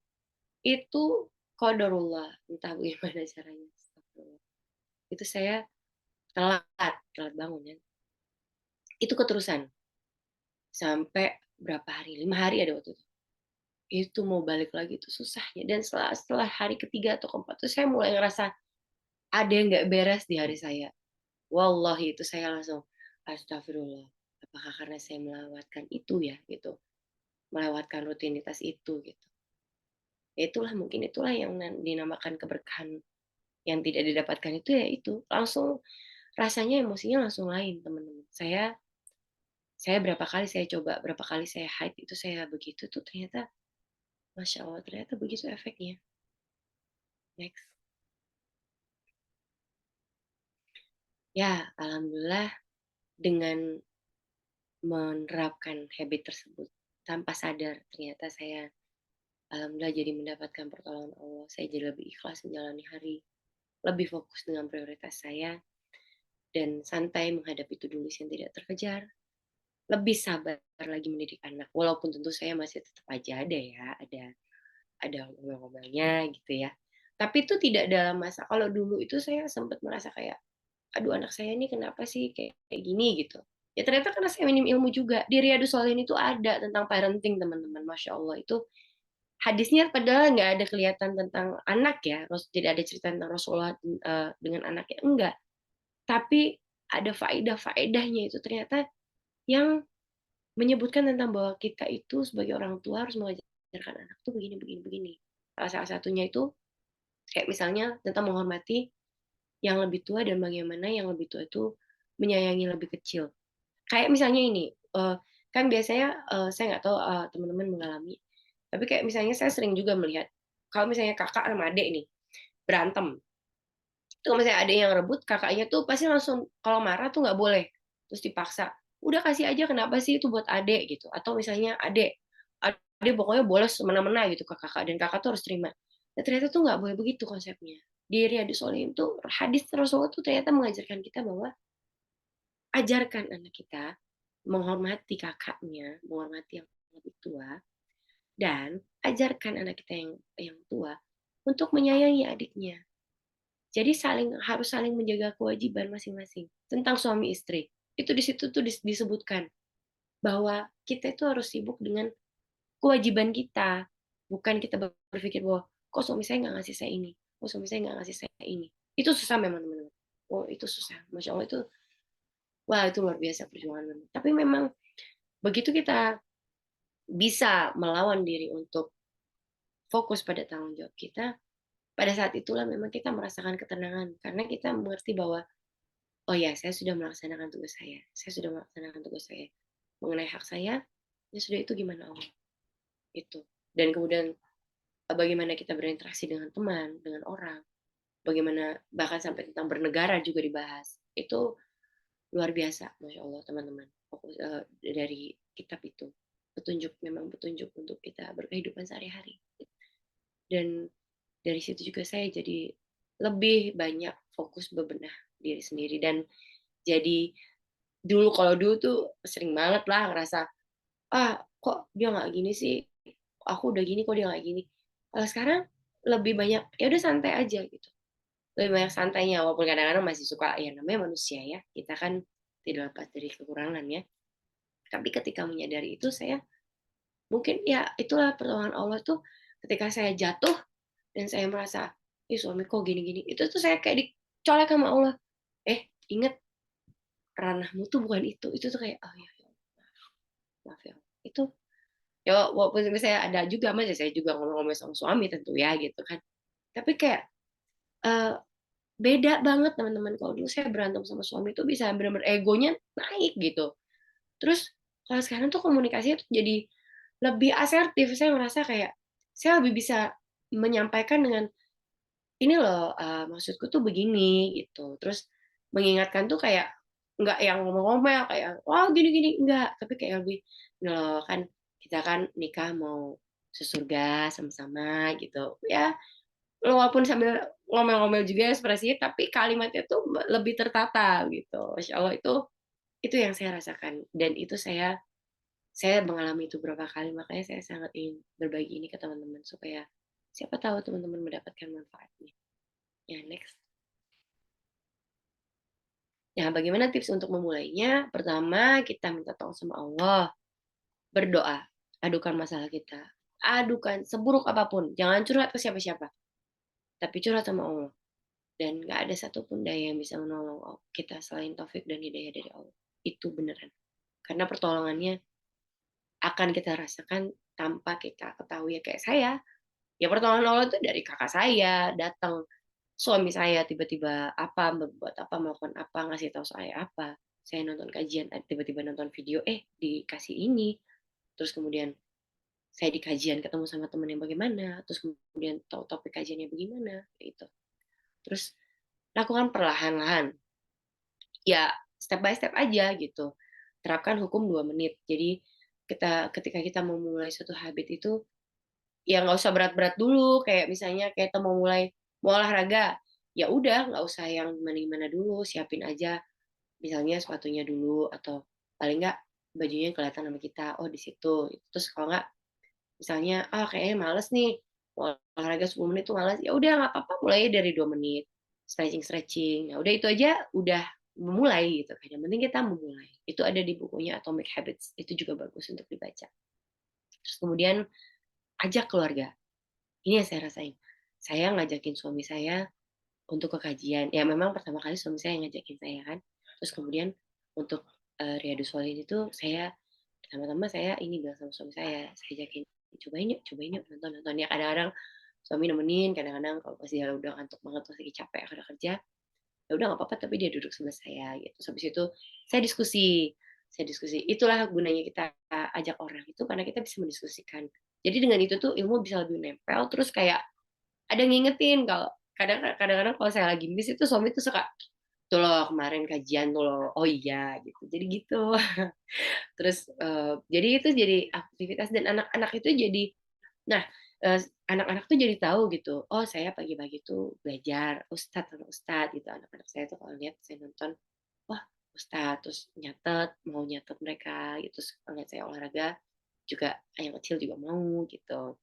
Itu qadarullah, entah bagaimana caranya. Itu saya telat bangun ya. Itu keterusan sampai berapa hari? 5 hari ada waktu itu. Itu mau balik lagi itu susahnya. Dan setelah hari ketiga atau keempat itu saya mulai ngerasa ada yang nggak beres di hari saya. Wallahi itu saya langsung astagfirullah. Apakah karena saya melewatkan itu ya gitu, melewatkan rutinitas itu gitu. Mungkin itulah yang dinamakan keberkahan yang tidak didapatkan itu ya itu langsung rasanya emosinya langsung lain teman-teman. Saya berapa kali saya haid itu saya begitu tuh ternyata Masya Allah ternyata begitu efeknya. Next. Ya, alhamdulillah dengan menerapkan habit tersebut tanpa sadar ternyata saya alhamdulillah jadi mendapatkan pertolongan Allah. Saya jadi lebih ikhlas menjalani hari, lebih fokus dengan prioritas saya, dan santai menghadapi to-do list yang tidak terkejar, lebih sabar lagi mendidik anak. Walaupun tentu saya masih tetap aja ada ngomel-ngomelnya gitu ya. Tapi itu tidak dalam masa, kalau dulu itu saya sempat merasa kayak, aduh anak saya ini kenapa sih kayak gini gitu. Ya ternyata karena saya minim ilmu juga. Di Riyadhus Shalihin itu ada tentang parenting teman-teman. Masya Allah itu hadisnya padahal nggak ada kelihatan tentang anak ya. Tidak ada cerita tentang Rasulullah dengan anaknya. Enggak. Tapi ada faedah-faedahnya itu ternyata yang menyebutkan tentang bahwa kita itu sebagai orang tua harus mengajarkan anak tuh begini, begini, begini. Salah satunya itu kayak misalnya tentang menghormati yang lebih tua dan bagaimana yang lebih tua itu menyayangi lebih kecil. Kayak misalnya ini, kan biasanya saya nggak tahu teman-teman mengalami, tapi kayak misalnya saya sering juga melihat kalau misalnya kakak sama adik nih berantem, itu kalau misalnya ada yang rebut, kakaknya tuh pasti langsung kalau marah tuh nggak boleh, terus dipaksa, udah kasih aja kenapa sih itu buat adik gitu, atau misalnya adik pokoknya boleh semena-mena gitu ke kakak dan kakak tuh harus terima. Nah, ternyata tuh nggak boleh begitu konsepnya. Di Riyadhus Shalihin tuh hadis Rasulullah tuh ternyata mengajarkan kita bahwa ajarkan anak kita menghormati kakaknya, menghormati yang lebih tua, dan ajarkan anak kita yang tua untuk menyayangi adiknya. Jadi harus saling menjaga kewajiban masing-masing tentang suami istri. Itu di situ tuh disebutkan bahwa kita itu harus sibuk dengan kewajiban kita, bukan kita berpikir bahwa kok suami saya nggak ngasih saya ini, kok suami saya nggak ngasih saya ini. Itu susah memang teman-teman. Oh itu susah, masya Allah itu, wah itu luar biasa perjuangan. Tapi memang begitu kita bisa melawan diri untuk fokus pada tanggung jawab kita, pada saat itulah memang kita merasakan ketenangan karena kita mengerti bahwa oh ya saya sudah melaksanakan tugas saya sudah melaksanakan tugas saya mengenai hak saya, ya sudah itu gimana Allah itu. Dan kemudian bagaimana kita berinteraksi dengan teman, dengan orang, bagaimana bahkan sampai tentang bernegara juga dibahas. Itu luar biasa, Masya Allah teman-teman. Dari kitab itu. Memang petunjuk untuk kita berkehidupan sehari-hari. Dan dari situ juga saya jadi lebih banyak fokus bebenah diri sendiri. Dan jadi kalau dulu tuh sering banget lah ngerasa, kok dia nggak gini sih, aku udah gini kok dia nggak gini. Kalau sekarang lebih banyak ya udah santai aja gitu, lebih banyak santainya, walaupun kadang-kadang masih suka, ya namanya manusia ya, kita kan tidak lepas dari kekurangan ya. Tapi ketika menyadari itu, saya mungkin ya itulah pertolongan Allah tuh, ketika saya jatuh dan saya merasa, ih suami kok gini-gini, itu tuh saya kayak dicolek sama Allah, inget ranahmu tuh bukan itu tuh kayak, oh ya, maaf ya, itu ya walaupun saya ada juga, saya juga ngomong-ngomong sama suami tentu ya gitu kan, tapi kayak eh, beda banget teman-teman. Kalau dulu saya berantem sama suami tuh bisa benar-benar egonya naik gitu. Terus kalau sekarang tuh komunikasinya tuh jadi lebih asertif. Saya merasa kayak saya lebih bisa menyampaikan dengan ini loh, maksudku tuh begini gitu. Terus mengingatkan tuh kayak nggak yang ngomong-ngomel kayak wah gini-gini, enggak, tapi kayak lebih ini loh, kan kita kan nikah mau sesurga sama-sama gitu ya, walaupun sambil ngomel-ngomel juga ekspresinya, tapi kalimatnya tuh lebih tertata gitu. Masya Allah, itu yang saya rasakan, dan itu saya mengalami itu beberapa kali, makanya saya sangat ingin berbagi ini ke teman-teman supaya siapa tahu teman-teman mendapatkan manfaatnya. Ya, next. Nah, bagaimana tips untuk memulainya? Pertama, kita minta tolong sama Allah, berdoa, adukan masalah kita, adukan seburuk apapun, jangan curhat ke siapa-siapa, tapi curhat sama Allah. Dan nggak ada satupun daya yang bisa menolong kita selain taufik dan hidayah dari Allah. Itu beneran. Karena pertolongannya akan kita rasakan tanpa kita ketahui. Ya kayak saya, ya pertolongan Allah itu dari kakak saya, datang suami saya tiba-tiba apa, membuat apa, melakukan apa, ngasih tahu saya apa. Saya nonton kajian, tiba-tiba nonton video, dikasih ini. Terus kemudian saya di kajian ketemu sama teman yang bagaimana, terus kemudian tahu topik kajiannya bagaimana, gitu. Terus lakukan perlahan-lahan, ya step by step aja gitu. Terapkan hukum 2 menit. Jadi ketika kita mau mulai suatu habit itu, ya nggak usah berat-berat dulu. Kayak misalnya kita mau olahraga, ya udah nggak usah yang gimana-gimana dulu, siapin aja misalnya sepatunya dulu, atau paling nggak bajunya yang kelihatan sama kita, oh di situ. Terus kalau nggak, misalnya kayaknya males nih, mau olahraga 10 menit tuh males, ya udah nggak apa-apa, mulai dari 2 menit, stretching, ya udah itu aja udah memulai gitu kan. Yang penting kita memulai. Itu ada di bukunya Atomic Habits, itu juga bagus untuk dibaca. Terus kemudian ajak keluarga. Ini yang saya rasain, saya ngajakin suami saya untuk ke kajian. Ya memang pertama kali suami saya yang ngajakin saya kan, terus kemudian untuk Riyadhus Shalihin itu saya pertama-tama saya ini bilang sama suami saya ajakin, cobain yuk nonton ya. Kadang-kadang suami nemenin, kadang-kadang kalau pas dia udah ngantuk banget, pas lagi capek karena kerja, ya udah nggak apa-apa, tapi dia duduk sebelah saya gitu. Habis itu saya diskusi. Itulah gunanya kita ajak orang itu, karena kita bisa mendiskusikan. Jadi dengan itu tuh ilmu bisa lebih nempel. Terus kayak ada yang ngingetin, kalau kadang-kadang kalau saya lagi miss itu suami tuh suka, tuh loh kemarin kajian tuh loh, oh iya gitu, jadi gitu. Terus jadi itu jadi aktivitas, dan anak-anak itu jadi, nah anak-anak tuh jadi tahu gitu, oh saya pagi-pagi tuh belajar ustadz sama ustadz gitu. Anak-anak saya tuh kalau lihat saya nonton, wah ustadz, terus mau nyatet mereka gitu. Terus kalau lihat saya olahraga juga, yang kecil juga mau gitu.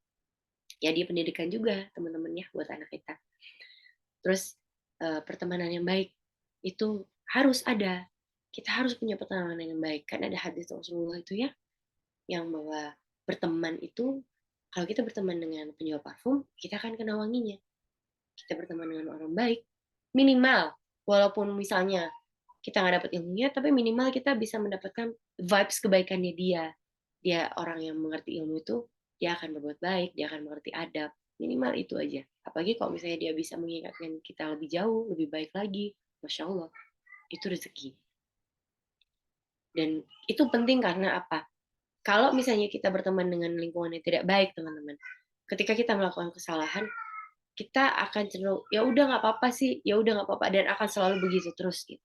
Ya dia pendidikan juga teman-teman ya buat anak kita. Terus pertemanan yang baik itu harus ada. Kita harus punya pertemanan yang baik. Kan ada hadis Rasulullah itu ya, yang bahwa berteman itu, kalau kita berteman dengan penjual parfum, kita akan kena wanginya. Kita berteman dengan orang baik, minimal, walaupun misalnya kita nggak dapat ilmunya, tapi minimal kita bisa mendapatkan vibes kebaikannya dia. Dia orang yang mengerti ilmu itu, dia akan berbuat baik, dia akan mengerti adab. Minimal itu aja. Apalagi kalau misalnya dia bisa mengingatkan kita lebih jauh, lebih baik lagi, Masya Allah, itu rezeki. Dan itu penting karena apa? Kalau misalnya kita berteman dengan lingkungan yang tidak baik, teman-teman, ketika kita melakukan kesalahan, kita akan cenderung, ya udah nggak apa-apa sih, ya udah nggak apa-apa, dan akan selalu begitu terus gitu.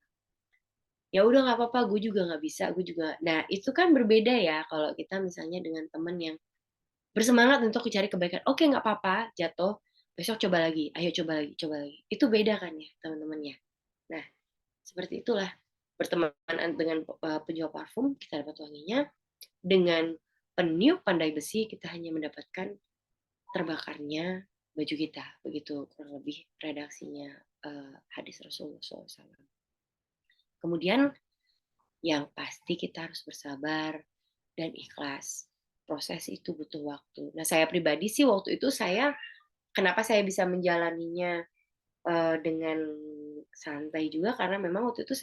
ya udah nggak apa-apa, gue juga nggak bisa, gue juga. Nah itu kan berbeda ya kalau kita misalnya dengan teman yang bersemangat untuk mencari kebaikan. Oke, nggak apa-apa, jatuh, besok coba lagi, ayo coba lagi, coba lagi. Itu beda kan ya teman-temannya. Nah seperti itulah berteman dengan penjual parfum, kita dapat wanginya. Dengan peniup pandai besi, kita hanya mendapatkan terbakarnya baju kita. Begitu kurang lebih redaksinya hadis Rasulullah SAW. Kemudian yang pasti kita harus bersabar dan ikhlas. Proses itu butuh waktu. Nah, saya pribadi sih waktu itu kenapa saya bisa menjalaninya dengan santai juga karena memang waktu itu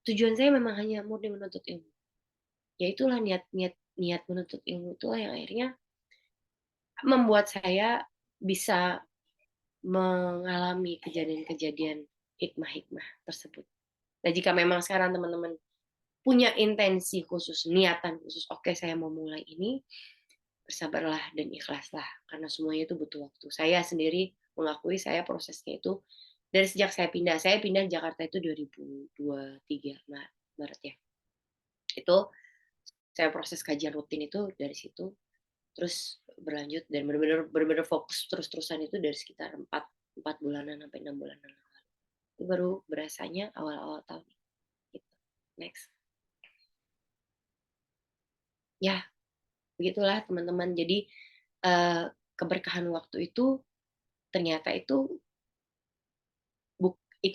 tujuan saya memang hanya murni menuntut ilmu. Ya itulah niat menuntut ilmu itulah yang akhirnya membuat saya bisa mengalami kejadian-kejadian hikmah-hikmah tersebut. Nah, jika memang sekarang teman-teman punya intensi khusus, niatan khusus, oke saya mau mulai ini, bersabarlah dan ikhlaslah, karena semuanya itu butuh waktu. Saya sendiri mengakui saya prosesnya itu dari sejak saya pindah Jakarta itu 2023 Maret ya. Itu saya proses kajian rutin itu dari situ, terus berlanjut dan benar-benar fokus terus-terusan itu dari sekitar 4 bulanan sampai 6 bulanan lalu. Itu baru berasanya awal-awal tahun ini. Gitu. Next. Ya, begitulah teman-teman. Jadi keberkahan waktu itu ternyata itu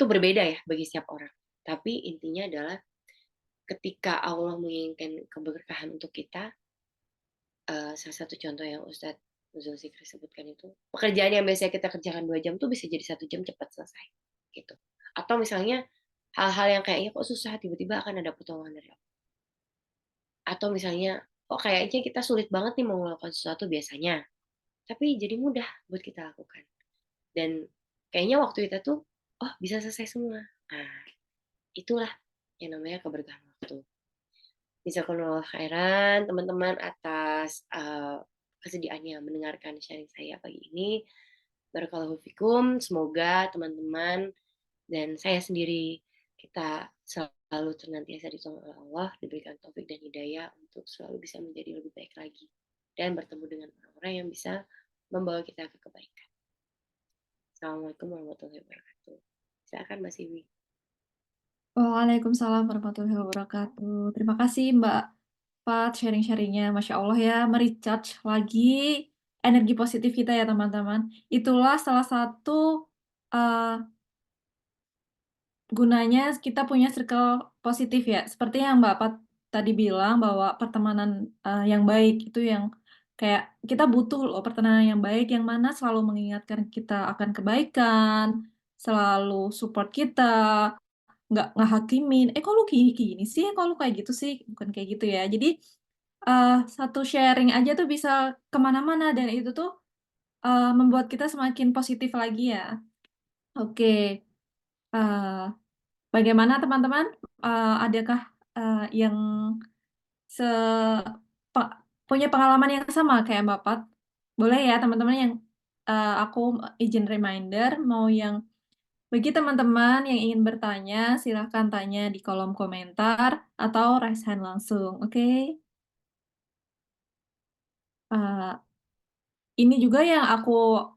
berbeda ya bagi setiap orang. Tapi intinya adalah ketika Allah menginginkan keberkahan untuk kita, salah satu contoh yang Ustadz Zulfikri sebutkan itu, pekerjaan yang biasanya kita kerjakan 2 jam tuh bisa jadi 1 jam cepat selesai. Gitu. Atau misalnya hal-hal yang kayaknya kok susah, tiba-tiba akan ada pertolongan dari Allah. Atau misalnya, kok kayaknya kita sulit banget nih mau melakukan sesuatu biasanya, tapi jadi mudah buat kita lakukan. Dan kayaknya waktu kita tuh, oh bisa selesai semua. Nah, itulah yang namanya keberkahan waktu. Jazakallahu khairan teman-teman atas kesediaannya mendengarkan sharing saya pagi ini. Barakallahu fikum. Semoga teman-teman dan saya sendiri kita selalu senantiasa ditolong oleh Allah, diberikan taufik dan hidayah untuk selalu bisa menjadi lebih baik lagi dan bertemu dengan orang-orang yang bisa membawa kita ke kebaikan. Assalamualaikum warahmatullahi wabarakatuh. Silakan Mbak Siwi. Waalaikumsalam warahmatullahi wabarakatuh. Terima kasih Mbak Fat sharing-sharingnya. Masya Allah ya, merecharge lagi energi positif kita ya teman-teman. Itulah salah satu gunanya kita punya circle positif ya. Seperti yang Mbak Fat tadi bilang bahwa pertemanan yang baik itu yang kayak kita butuh loh pertemanan yang baik yang mana selalu mengingatkan kita akan kebaikan, selalu support kita, nggak ngehakimin, kok lu gini sih, kok lu kayak gitu sih, bukan kayak gitu ya. Jadi satu sharing aja tuh bisa kemana-mana dan itu tuh membuat kita semakin positif lagi ya. Oke, eh, bagaimana teman-teman? Adakah yang se punya pengalaman yang sama kayak Mbak Pat? Boleh ya teman-teman yang aku izin reminder mau yang bagi teman-teman yang ingin bertanya, silahkan tanya di kolom komentar atau raise hand langsung, oke? Eh, ini juga yang aku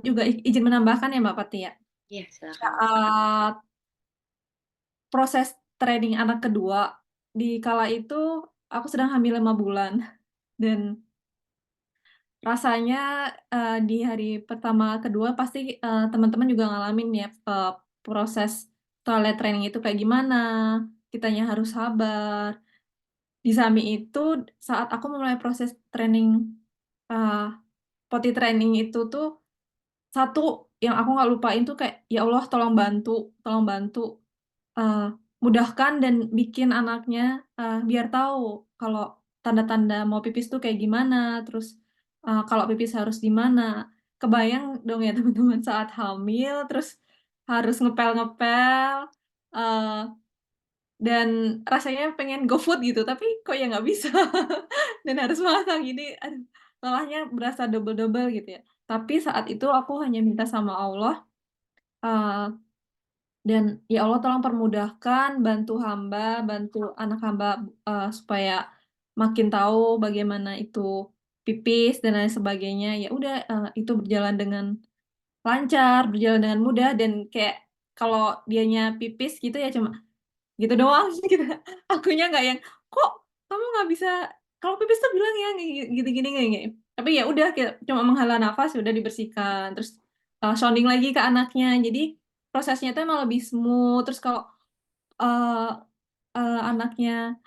juga izin menambahkan ya Mbak Pati ya. Iya, silakan. Saat proses training anak kedua, di kala itu aku sedang hamil 5 bulan dan rasanya di hari pertama kedua pasti teman-teman juga ngalamin ya proses toilet training itu kayak gimana, kitanya harus sabar. Di samping itu saat aku memulai proses training potty training itu tuh satu yang aku nggak lupain tuh kayak ya Allah tolong bantu eh, mudahkan dan bikin anaknya biar tahu kalau tanda-tanda mau pipis tuh kayak gimana, terus kalau pipis harus di mana. Kebayang dong ya teman-teman saat hamil, terus harus ngepel-ngepel, eh, dan rasanya pengen GoFood gitu, tapi kok ya nggak bisa. Dan harus masak, jadi aduh, lelahnya berasa double-double gitu ya. Tapi saat itu aku hanya minta sama Allah, eh, Dan ya Allah tolong permudahkan, bantu hamba, bantu anak hamba supaya makin tahu bagaimana itu pipis dan lain sebagainya. Ya udah itu berjalan dengan lancar, berjalan dengan mudah dan kayak kalau dianya pipis gitu ya cuma gitu doang gitu. Akunya nggak yang kok kamu nggak bisa kalau pipis tuh bilang ya gitu gini gini. Tapi ya udah kayak cuma menghela nafas ya udah dibersihkan terus sounding lagi ke anaknya. Jadi prosesnya tuh emang lebih smooth. Terus kalau eh, anaknya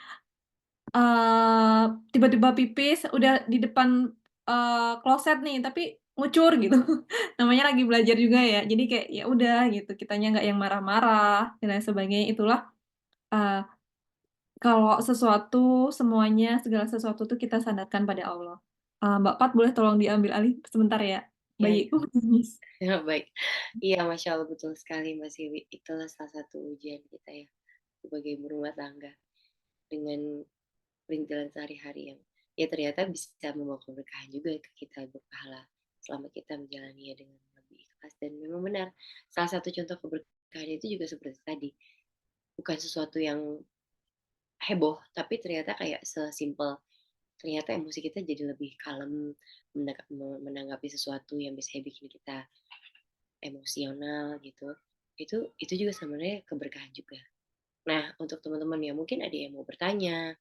eh, tiba-tiba pipis udah di depan kloset nih tapi ngucur gitu. Namanya lagi belajar juga ya. Jadi kayak ya udah gitu kitanya nggak yang marah-marah dan lain sebagainya. Itulah eh, kalau sesuatu semuanya segala sesuatu tuh kita sandarkan pada Allah. Mbak Pat boleh tolong diambil alih sebentar ya. Ya, Bayiku nangis. ya, baik. Iya, Masya Allah, betul sekali Mbak Siwi. Itulah salah satu ujian kita ya sebagai ibu rumah tangga dengan perintilan sehari-hari yang ya ternyata bisa membawa keberkahan juga ke kita berpahala selama kita menjalaninya dengan lebih ikhlas. Dan memang benar, salah satu contoh keberkahan itu juga seperti tadi, bukan sesuatu yang heboh, tapi ternyata kayak sesimpel ternyata emosi kita jadi lebih kalem menanggapi sesuatu yang bisa bikin kita emosional gitu. Itu juga sebenarnya keberkahan juga. Nah, untuk teman-teman yang mungkin ada yang mau bertanya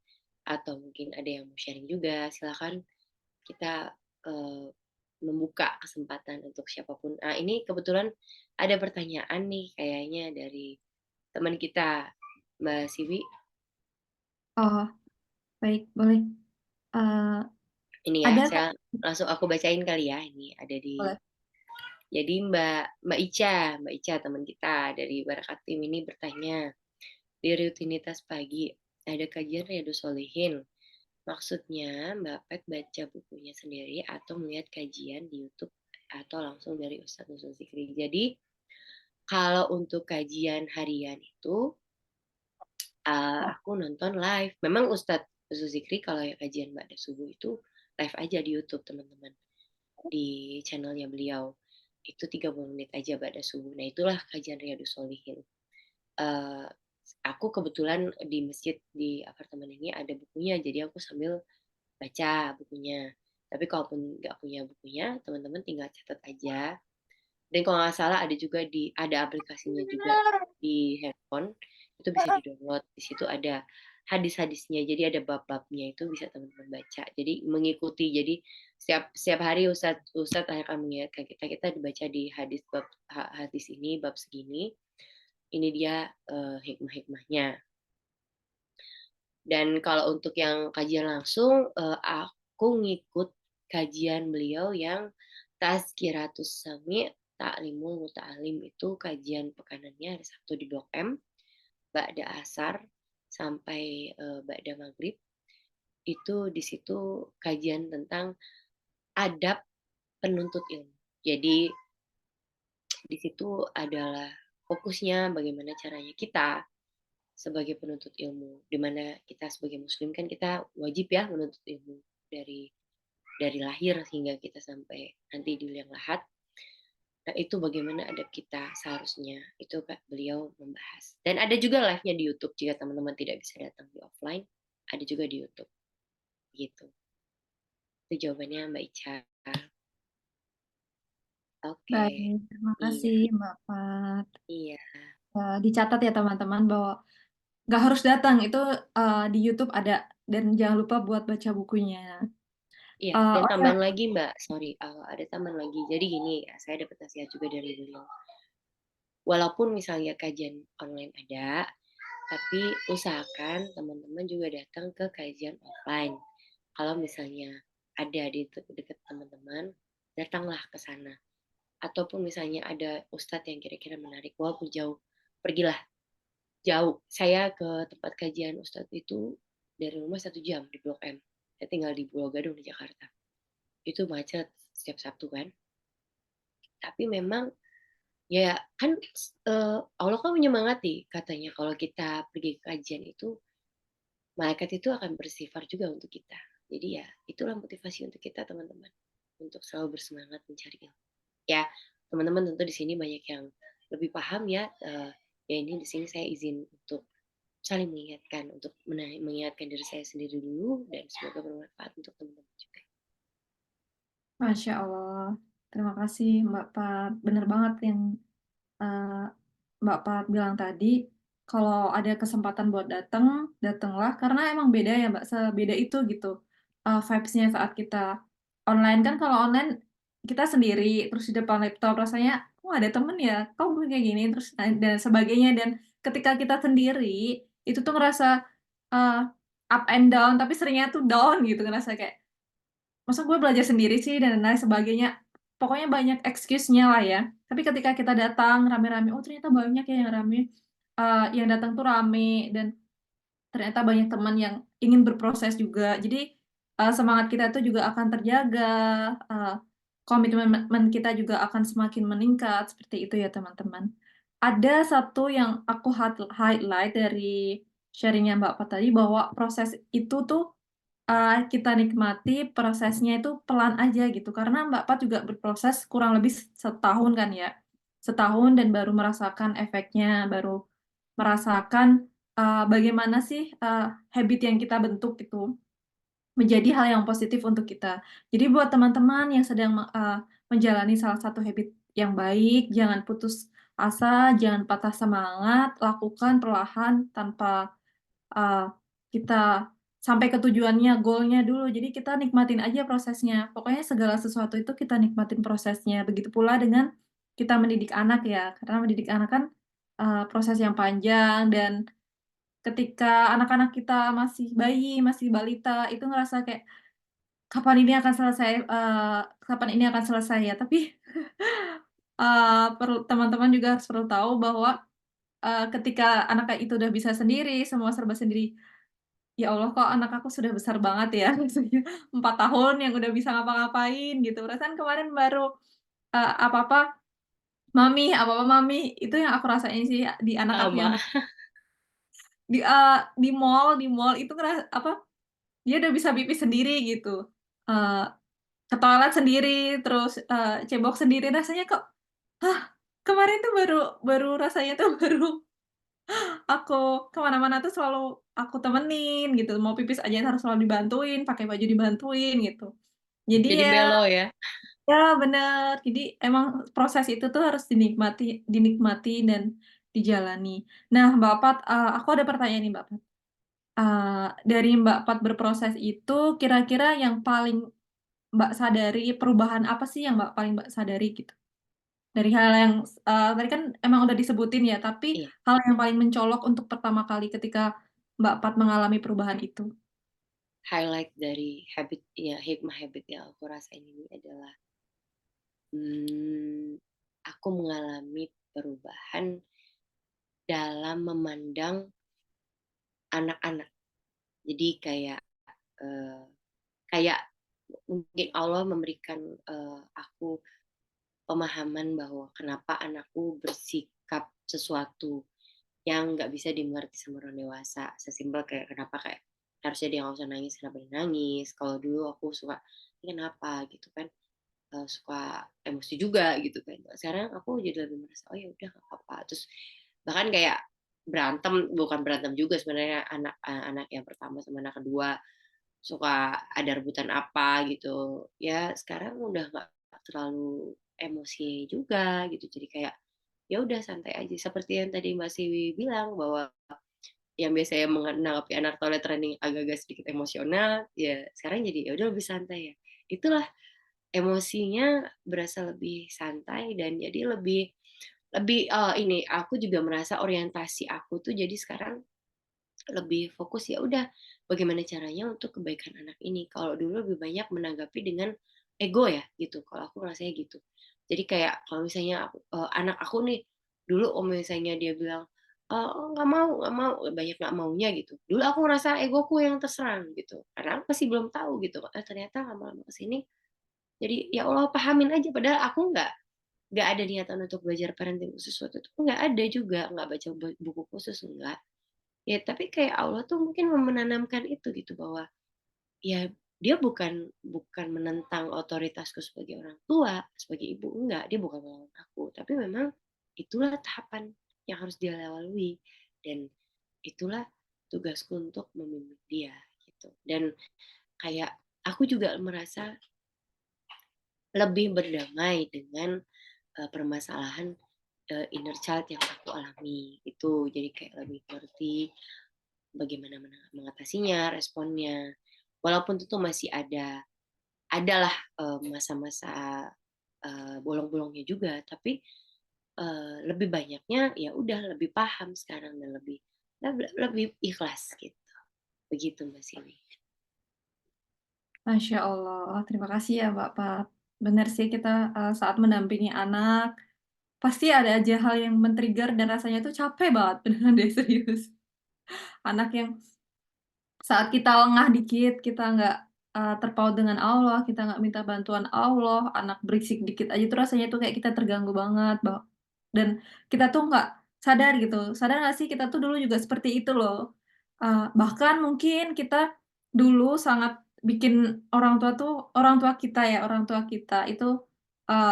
atau mungkin ada yang mau sharing juga, silakan kita eh, membuka kesempatan untuk siapapun. Nah, ini kebetulan ada pertanyaan nih kayaknya dari teman kita, Mbak Siwi. Oh, baik, boleh. Eh, Ini ya, ada saya langsung aku bacain kali ya. Ini ada di boleh. jadi Mbak Ica teman kita dari Barakat Tim ini bertanya, di rutinitas pagi ada kajian Riyadhus Shalihin. Maksudnya Mbak Pet baca bukunya sendiri atau melihat kajian di YouTube atau langsung dari Ustadz Nurul Zikri. Jadi kalau untuk kajian harian itu aku nonton live. Memang Ustadz Nurul Zikri kalau ya kajian Mbak Subuh itu live aja di YouTube teman-teman. Di channelnya beliau. Itu 30 menit aja pada subuh. Nah itulah kajian Riyadhus Shalihin. Eh, aku kebetulan di masjid di apartemen ini ada bukunya, jadi aku sambil baca bukunya. Tapi kalaupun nggak punya bukunya, teman-teman tinggal catat aja. Dan kalau nggak salah ada aplikasinya juga di handphone, itu bisa di-download. Di situ ada hadis-hadisnya, jadi ada bab-babnya itu bisa teman-teman baca. Jadi mengikuti, jadi setiap hari Ustadz akan mengingatkan kita dibaca di hadis ini bab segini. Ini dia hikmah-hikmahnya. Dan kalau untuk yang kajian langsung, aku ngikut kajian beliau yang Tazkiratus Sami Ta'limul Muta'alim itu kajian pekanannya hari Sabtu di Blok M, Ba'da Asar sampai Ba'da Maghrib. Itu di situ kajian tentang adab penuntut ilmu. Jadi di situ adalah fokusnya bagaimana caranya kita sebagai penuntut ilmu, di mana kita sebagai muslim kan kita wajib ya menuntut ilmu dari lahir hingga kita sampai nanti di liang lahat. Nah, itu bagaimana adab kita seharusnya. Itu Kak, beliau membahas. Dan ada juga live-nya di YouTube jika teman-teman tidak bisa datang di offline, ada juga di YouTube. Gitu. Itu jawabannya Mbak Ica. Oke. Baik, terima Iya, kasih Mbak Pat. iya. Dicatat ya teman-teman bahwa nggak harus datang, itu di YouTube ada dan jangan lupa buat baca bukunya. Iya, Eh, dan oh ya, tambahan lagi Mbak, sorry, ada tambahan lagi. Jadi gini, saya dapat nasihat juga dari beliau. Walaupun misalnya kajian online ada, tapi usahakan teman-teman juga datang ke kajian offline. Kalau misalnya ada di dekat teman-teman, datanglah ke sana. Ataupun misalnya ada ustadz yang kira-kira menarik, walaupun jauh, pergilah jauh. Saya ke tempat kajian ustadz itu dari rumah 1 jam di Blok M. Saya tinggal di Pulau Gadung di Jakarta. Itu macet setiap Sabtu kan. Tapi memang ya kan Allah kan menyemangati katanya kalau kita pergi ke kajian itu malaikat itu akan bersifat juga untuk kita. Jadi ya itulah motivasi untuk kita teman-teman untuk selalu bersemangat mencari ilmu. Ya teman-teman tentu di sini banyak yang lebih paham ya Ya ini di sini saya izin untuk saling mengingatkan, untuk mengingatkan diri saya sendiri dulu, dan semoga bermanfaat untuk teman-teman juga. Masya Allah. Terima kasih Mbak Pat. Bener banget yang eh, Mbak Pat bilang tadi. Kalau ada kesempatan buat datang, datanglah. Karena emang beda ya Mbak, sebeda itu gitu. Vibes-nya saat kita online kan, kalau online kita sendiri, terus di depan laptop rasanya, oh ada temen ya, kok gue kayak gini, terus dan sebagainya. Dan ketika kita sendiri, itu tuh ngerasa eh, up and down, tapi seringnya tuh down gitu, ngerasa kayak, masa gue belajar sendiri sih dan lain sebagainya, pokoknya banyak excuse-nya lah ya. Tapi ketika kita datang rame-rame, oh ternyata banyak ya yang rame, yang datang tuh rame, dan ternyata banyak teman yang ingin berproses juga. Jadi semangat kita tuh juga akan terjaga, uh, komitmen kita juga akan semakin meningkat, seperti itu ya teman-teman. Ada satu yang aku highlight dari sharingnya Mbak Pat tadi, bahwa proses itu tuh kita nikmati prosesnya itu pelan aja gitu. Karena Mbak Pat juga berproses kurang lebih setahun kan ya. Setahun dan baru merasakan efeknya, baru merasakan bagaimana sih habit yang kita bentuk itu menjadi hal yang positif untuk kita. Jadi buat teman-teman yang sedang menjalani salah satu habit yang baik, jangan putus asa, jangan patah semangat, lakukan perlahan tanpa uh, kita sampai ke tujuannya, goalnya dulu. Jadi kita nikmatin aja prosesnya. Pokoknya segala sesuatu itu kita nikmatin prosesnya. Begitu pula dengan kita mendidik anak ya, karena mendidik anak kan proses yang panjang, dan ketika anak-anak kita masih bayi, masih balita, itu ngerasa kayak kapan ini akan selesai, kapan ini akan selesai ya. Tapi perlu teman-teman juga harus perlu tahu bahwa ketika anak itu udah bisa sendiri, semua serba sendiri, ya Allah kok anak aku sudah besar banget ya, maksudnya 4 tahun yang udah bisa ngapa-ngapain gitu. Perasaan kemarin baru, apa-apa mami, apa-apa mami, itu yang aku rasain sih di anak aku yang Sama. di mall itu apa, dia udah bisa pipis sendiri gitu, eee, ke toilet sendiri, terus, cebok sendiri, rasanya kok, hah, kemarin tuh baru baru rasanya tuh baru aku ke mana-mana tuh selalu aku temenin gitu, mau pipis aja harus selalu dibantuin, pakai baju dibantuin gitu. Jadi Jadi ya, melo ya. ya bener, jadi emang proses itu tuh harus dinikmati dinikmati dan dijalani. Nah Mbak Pat, aku ada pertanyaan nih Mbak Pat, dari Mbak Pat berproses itu kira-kira yang paling Mbak sadari, perubahan apa sih yang paling Mbak sadari gitu? Dari hal yang tadi kan emang udah disebutin ya, tapi Iya, hal yang paling mencolok untuk pertama kali ketika Mbak Pat mengalami perubahan itu? highlight dari habit ya, hikmah habit yang aku rasain ini adalah hmm, aku mengalami perubahan dalam memandang anak-anak. Jadi kayak eh, kayak mungkin Allah memberikan aku pemahaman bahwa kenapa anakku bersikap sesuatu yang nggak bisa dimengerti sama orang dewasa. Sesimpel kayak kenapa kayak harusnya dia nggak usah nangis, kenapa dia nangis. Kalau dulu aku suka, ini kenapa gitu kan, suka emosi juga gitu kan. Sekarang aku jadi lebih merasa, oh ya udah nggak apa-apa. Terus bahkan kayak berantem, bukan berantem juga sebenarnya, anak yang pertama sama anak kedua suka ada rebutan apa gitu. Ya sekarang udah nggak terlalu emosi juga gitu. Jadi kayak ya udah santai aja. Seperti yang tadi Mbak Siwi bilang bahwa yang biasanya menanggapi anak toilet training agak-agak sedikit emosional, ya sekarang jadi ya udah lebih santai ya. Itulah emosinya berasa lebih santai dan jadi lebih lebih ini aku juga merasa orientasi aku tuh jadi sekarang lebih fokus ya udah bagaimana caranya untuk kebaikan anak ini. Kalau dulu lebih banyak menanggapi dengan ego ya gitu. Kalau aku rasanya gitu. Jadi kayak kalau misalnya anak aku nih dulu om misalnya dia bilang oh, nggak mau banyak nggak maunya gitu. Dulu aku ngerasa egoku yang terserang gitu. Karena aku masih belum tahu gitu. Ternyata lama-lama kesini jadi ya Allah pahamin aja. Padahal aku nggak ada niatan untuk belajar parenting khusus waktu itu, nggak ada juga, nggak baca buku khusus, enggak. Ya tapi kayak Allah tuh mungkin menanamkan itu gitu bahwa ya dia bukan bukan menentang otoritasku sebagai orang tua, sebagai ibu, enggak, dia bukan melawan aku, tapi memang itulah tahapan yang harus dia lalui, dan itulah tugasku untuk membimbing dia gitu. Dan kayak aku juga merasa lebih berdamai dengan permasalahan inner child yang aku alami itu. Jadi kayak lebih ngerti bagaimana mengatasinya, responnya. Walaupun tentu masih adalah masa-masa bolong-bolongnya juga, tapi lebih banyaknya ya udah lebih paham sekarang dan lebih ikhlas gitu. Begitu Mbak Sini. Masya Allah, terima kasih ya Mbak Pat. Benar sih kita saat mendampingi anak, pasti ada aja hal yang men-trigger dan rasanya tuh capek banget, beneran deh serius. Anak yang saat kita lengah dikit, kita nggak terpaut dengan Allah, kita nggak minta bantuan Allah, anak berisik dikit aja tuh rasanya tuh kayak kita terganggu banget, dan kita tuh nggak sadar gitu. Sadar nggak sih kita tuh dulu juga seperti itu loh. Bahkan mungkin kita dulu sangat bikin orang tua kita ya, orang tua kita itu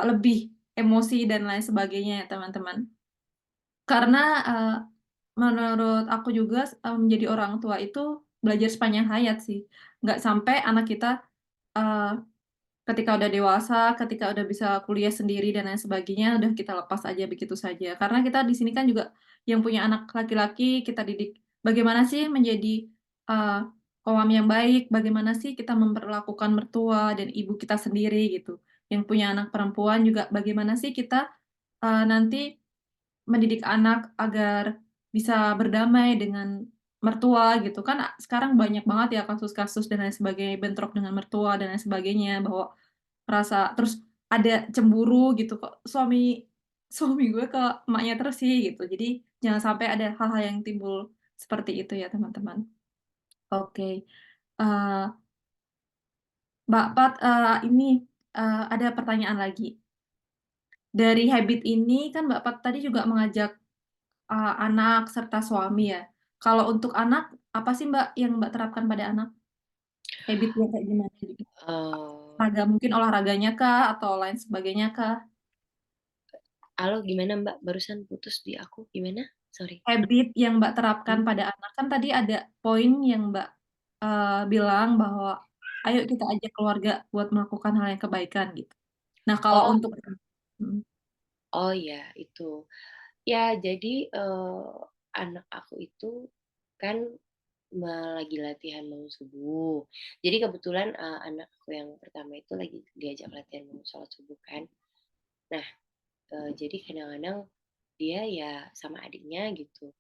lebih emosi dan lain sebagainya ya teman-teman. Karena menurut aku juga menjadi orang tua itu belajar sepanjang hayat sih. Nggak sampai anak kita eee, ketika udah dewasa, ketika udah bisa kuliah sendiri dan lain sebagainya, udah kita lepas aja begitu saja. Karena kita di sini kan juga yang punya anak laki-laki, kita didik bagaimana sih menjadi qawam yang baik, bagaimana sih kita memperlakukan mertua dan ibu kita sendiri gitu. Yang punya anak perempuan juga bagaimana sih kita nanti mendidik anak agar bisa berdamai dengan mertua gitu kan sekarang banyak banget ya kasus-kasus dan lain sebagainya, bentrok dengan mertua dan lain sebagainya, bahwa rasa terus ada cemburu gitu kok suami suami gue ke emaknya terus sih gitu. Jadi jangan sampai ada hal-hal yang timbul seperti itu ya teman-teman. Oke, eee, Mbak Pat, ini, ada pertanyaan lagi. Dari habit ini kan Mbak Pat tadi juga mengajak anak serta suami ya. Kalau untuk anak, apa sih Mbak yang Mbak terapkan pada anak? Habit-nya kayak gimana gitu? Uh, Mungkin olahraganya kah atau lain sebagainya kah? Halo, gimana Mbak? Barusan putus di aku, gimana? Sorry. Habit yang Mbak terapkan Hmm. pada anak, kan tadi ada poin yang Mbak bilang bahwa ayo kita ajak keluarga buat melakukan hal yang kebaikan gitu. Nah kalau Oh, untuk mhm, oh ya itu. Ya, jadi anak aku itu kan lagi latihan mau subuh. Jadi kebetulan anak aku yang pertama itu lagi diajak latihan mau sholat subuh kan. Nah, jadi kadang-kadang dia ya sama adiknya gitu.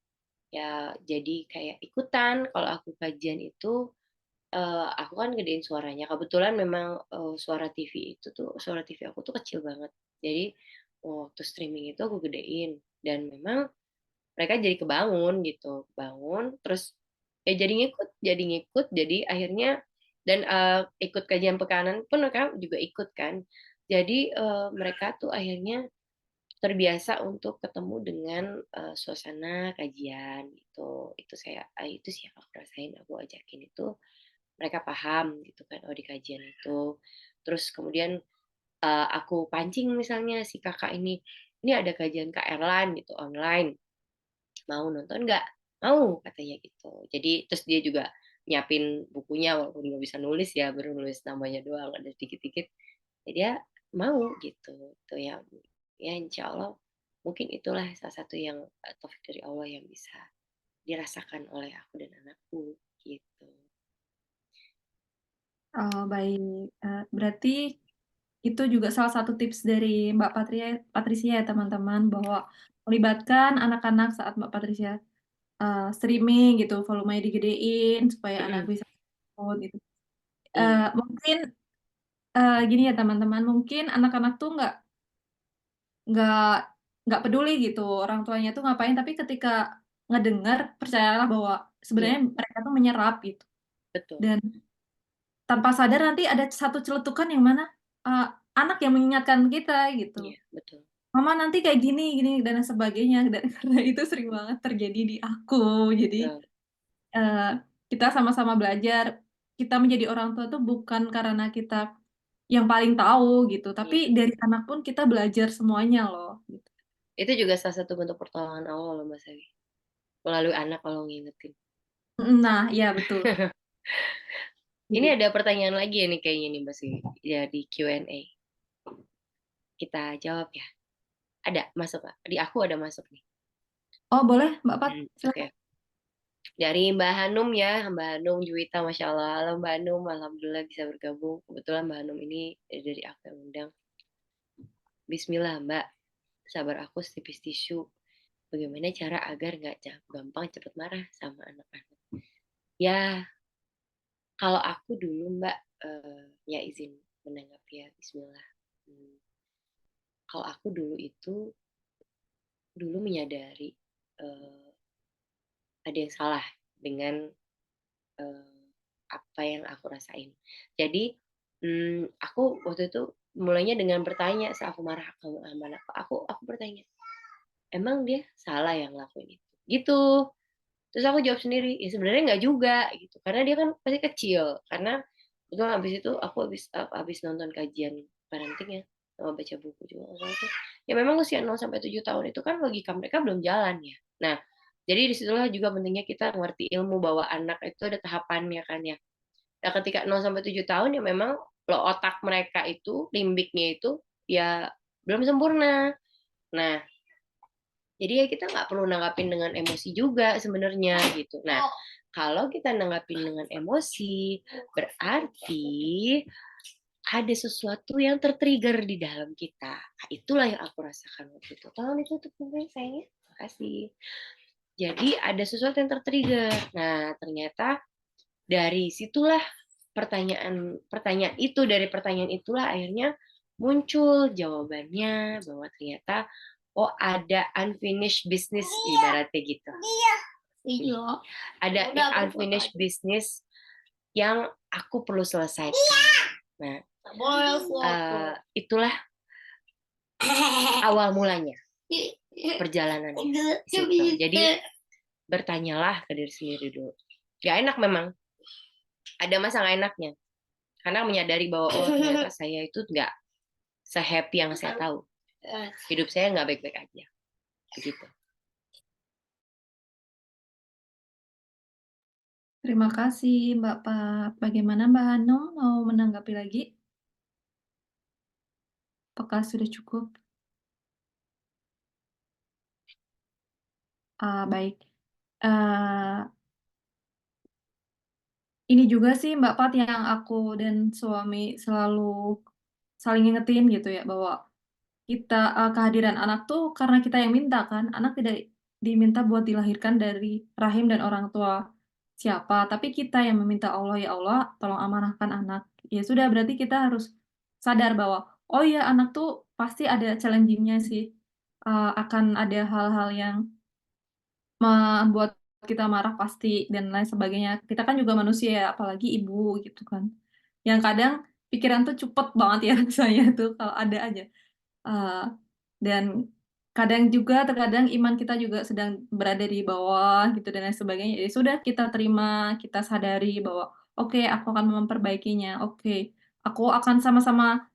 Ya, jadi kayak ikutan kalau aku kajian itu aku kan gedein suaranya. Kebetulan memang suara TV itu tuh suara TV aku tuh kecil banget. Jadi waktu streaming itu aku gedein dan memang mereka jadi kebangun gitu, bangun terus ya jadi akhirnya dan ikut kajian pekanan pun mereka juga ikut kan. Jadi mereka tuh akhirnya terbiasa untuk ketemu dengan suasana kajian gitu. Itu sih yang aku rasain, aku ajakin itu mereka paham gitu kan, oh di kajian itu. Terus kemudian aku pancing misalnya si kakak ini ada kajian Kak Erlan gitu online, mau nonton nggak? Mau katanya gitu. Jadi terus dia juga nyiapin bukunya walaupun nggak bisa nulis ya, baru nulis namanya doang ada dikit-dikit. Ya dia mau gitu. Itu ya insya Allah mungkin itulah salah satu yang taufik dari Allah yang bisa dirasakan oleh aku dan anakku gitu. oh baik, berarti itu juga salah satu tips dari Mbak Patricia ya teman-teman, bahwa melibatkan anak-anak saat Mbak Patricia streaming gitu, volumenya digedein supaya anak bisa ikut gitu. Iya, Mungkin gini ya teman-teman, mungkin anak-anak tuh nggak nggak peduli gitu orang tuanya tuh ngapain, tapi ketika ngedengar percayalah bahwa iya, sebenarnya mereka tuh menyerap gitu. betul. Dan tanpa sadar nanti ada satu celetukan yang mana eee, anak yang mengingatkan kita gitu. Iya, betul. Mama nanti kayak gini gini dan lain sebagainya, dan karena itu sering banget terjadi di aku. Jadi, Betul. eee, kita sama-sama belajar, kita menjadi orang tua tuh bukan karena kita yang paling tahu gitu, Iya. tapi dari anak pun kita belajar semuanya loh, gitu. Itu juga salah satu bentuk pertolongan Allah loh Mbak Sawi. Melalui anak kalau ngingetin. Nah, iya betul. Ini ada pertanyaan lagi ya nih kayaknya nih Mbak Sawi. Ya di Q&A. Kita jawab ya. Ada masuk Kak? Di aku ada masuk nih. Oh, boleh Mbak Pat, Oke. silakan. Dari Mbak Hanum ya, Mbak Hanum Juwita, Masya Allah. Halo Mbak Hanum, Alhamdulillah bisa bergabung. Kebetulan Mbak Hanum ini dari aku yang undang. Bismillah Mbak, sabar aku setipis tisu. Bagaimana cara agar nggak gampang cepet marah sama anak-anak? Ya, kalau aku dulu Mbak, ya izin menanggapi ya, Bismillah. Kalau aku dulu itu, dulu menyadari ada yang salah dengan apa yang aku rasain. Jadi aku waktu itu mulainya dengan bertanya saat aku marah sama anak aku bertanya, emang dia salah yang ngelakuin itu? Gitu. Terus aku jawab sendiri, ya sebenarnya nggak juga gitu. Karena dia kan masih kecil. Karena betul habis itu aku habis nonton kajian parenting ya, sama baca buku juga. Ya memang usia 0 sampai 7 tahun itu kan logika mereka belum jalan ya. Nah, jadi disitulah juga pentingnya kita ngerti ilmu bahwa anak itu ada tahapannya kan ya. Nah, ketika 0 sampai 7 tahun ya memang lo otak mereka itu, limbiknya itu ya belum sempurna. Nah, jadi ya kita nggak perlu nanggapin dengan emosi juga sebenarnya gitu. Nah, kalau kita nanggapin dengan emosi, berarti ada sesuatu yang tertrigger di dalam kita. Nah, itulah yang aku rasakan waktu itu. Tolong ditutup sayangnya. Makasih. Jadi ada sesuatu yang tertrigger. Nah, ternyata dari situlah pertanyaan itu, dari pertanyaan itulah akhirnya muncul jawabannya bahwa ternyata oh ada unfinished business ibaratnya gitu. Iya. Ada unfinished business yang aku perlu selesaikan. Nah, itulah awal mulanya perjalanannya. Jadi bertanyalah ke diri sendiri dulu. Gak enak memang. Ada masa gak enaknya. Karena menyadari bahwa oh ternyata saya itu nggak se-happy yang saya tahu. Hidup saya nggak baik-baik aja. Begitu. Terima kasih Mbak Pat. Bagaimana Mbak Hanum mau menanggapi lagi? Apakah sudah cukup? Baik. Ini juga sih Mbak Pat yang aku dan suami selalu saling ngingetin gitu ya, bahwa kita kehadiran anak tuh karena kita yang minta kan, anak tidak diminta buat dilahirkan dari rahim dan orang tua siapa, tapi kita yang meminta Allah, ya Allah tolong amanahkan anak. Ya sudah, berarti kita harus sadar bahwa oh ya anak tuh pasti ada challenging-nya sih. Akan ada hal-hal yang membuat kita marah pasti dan lain sebagainya. Kita kan juga manusia ya, apalagi ibu gitu kan. Yang kadang pikiran tuh cepet banget ya rasanya tuh kalau ada aja. Uh, dan kadang juga terkadang iman kita juga sedang berada di bawah gitu dan lain sebagainya. Ya sudah kita terima, kita sadari bahwa oke, aku akan memperbaikinya. Oke, aku akan sama-sama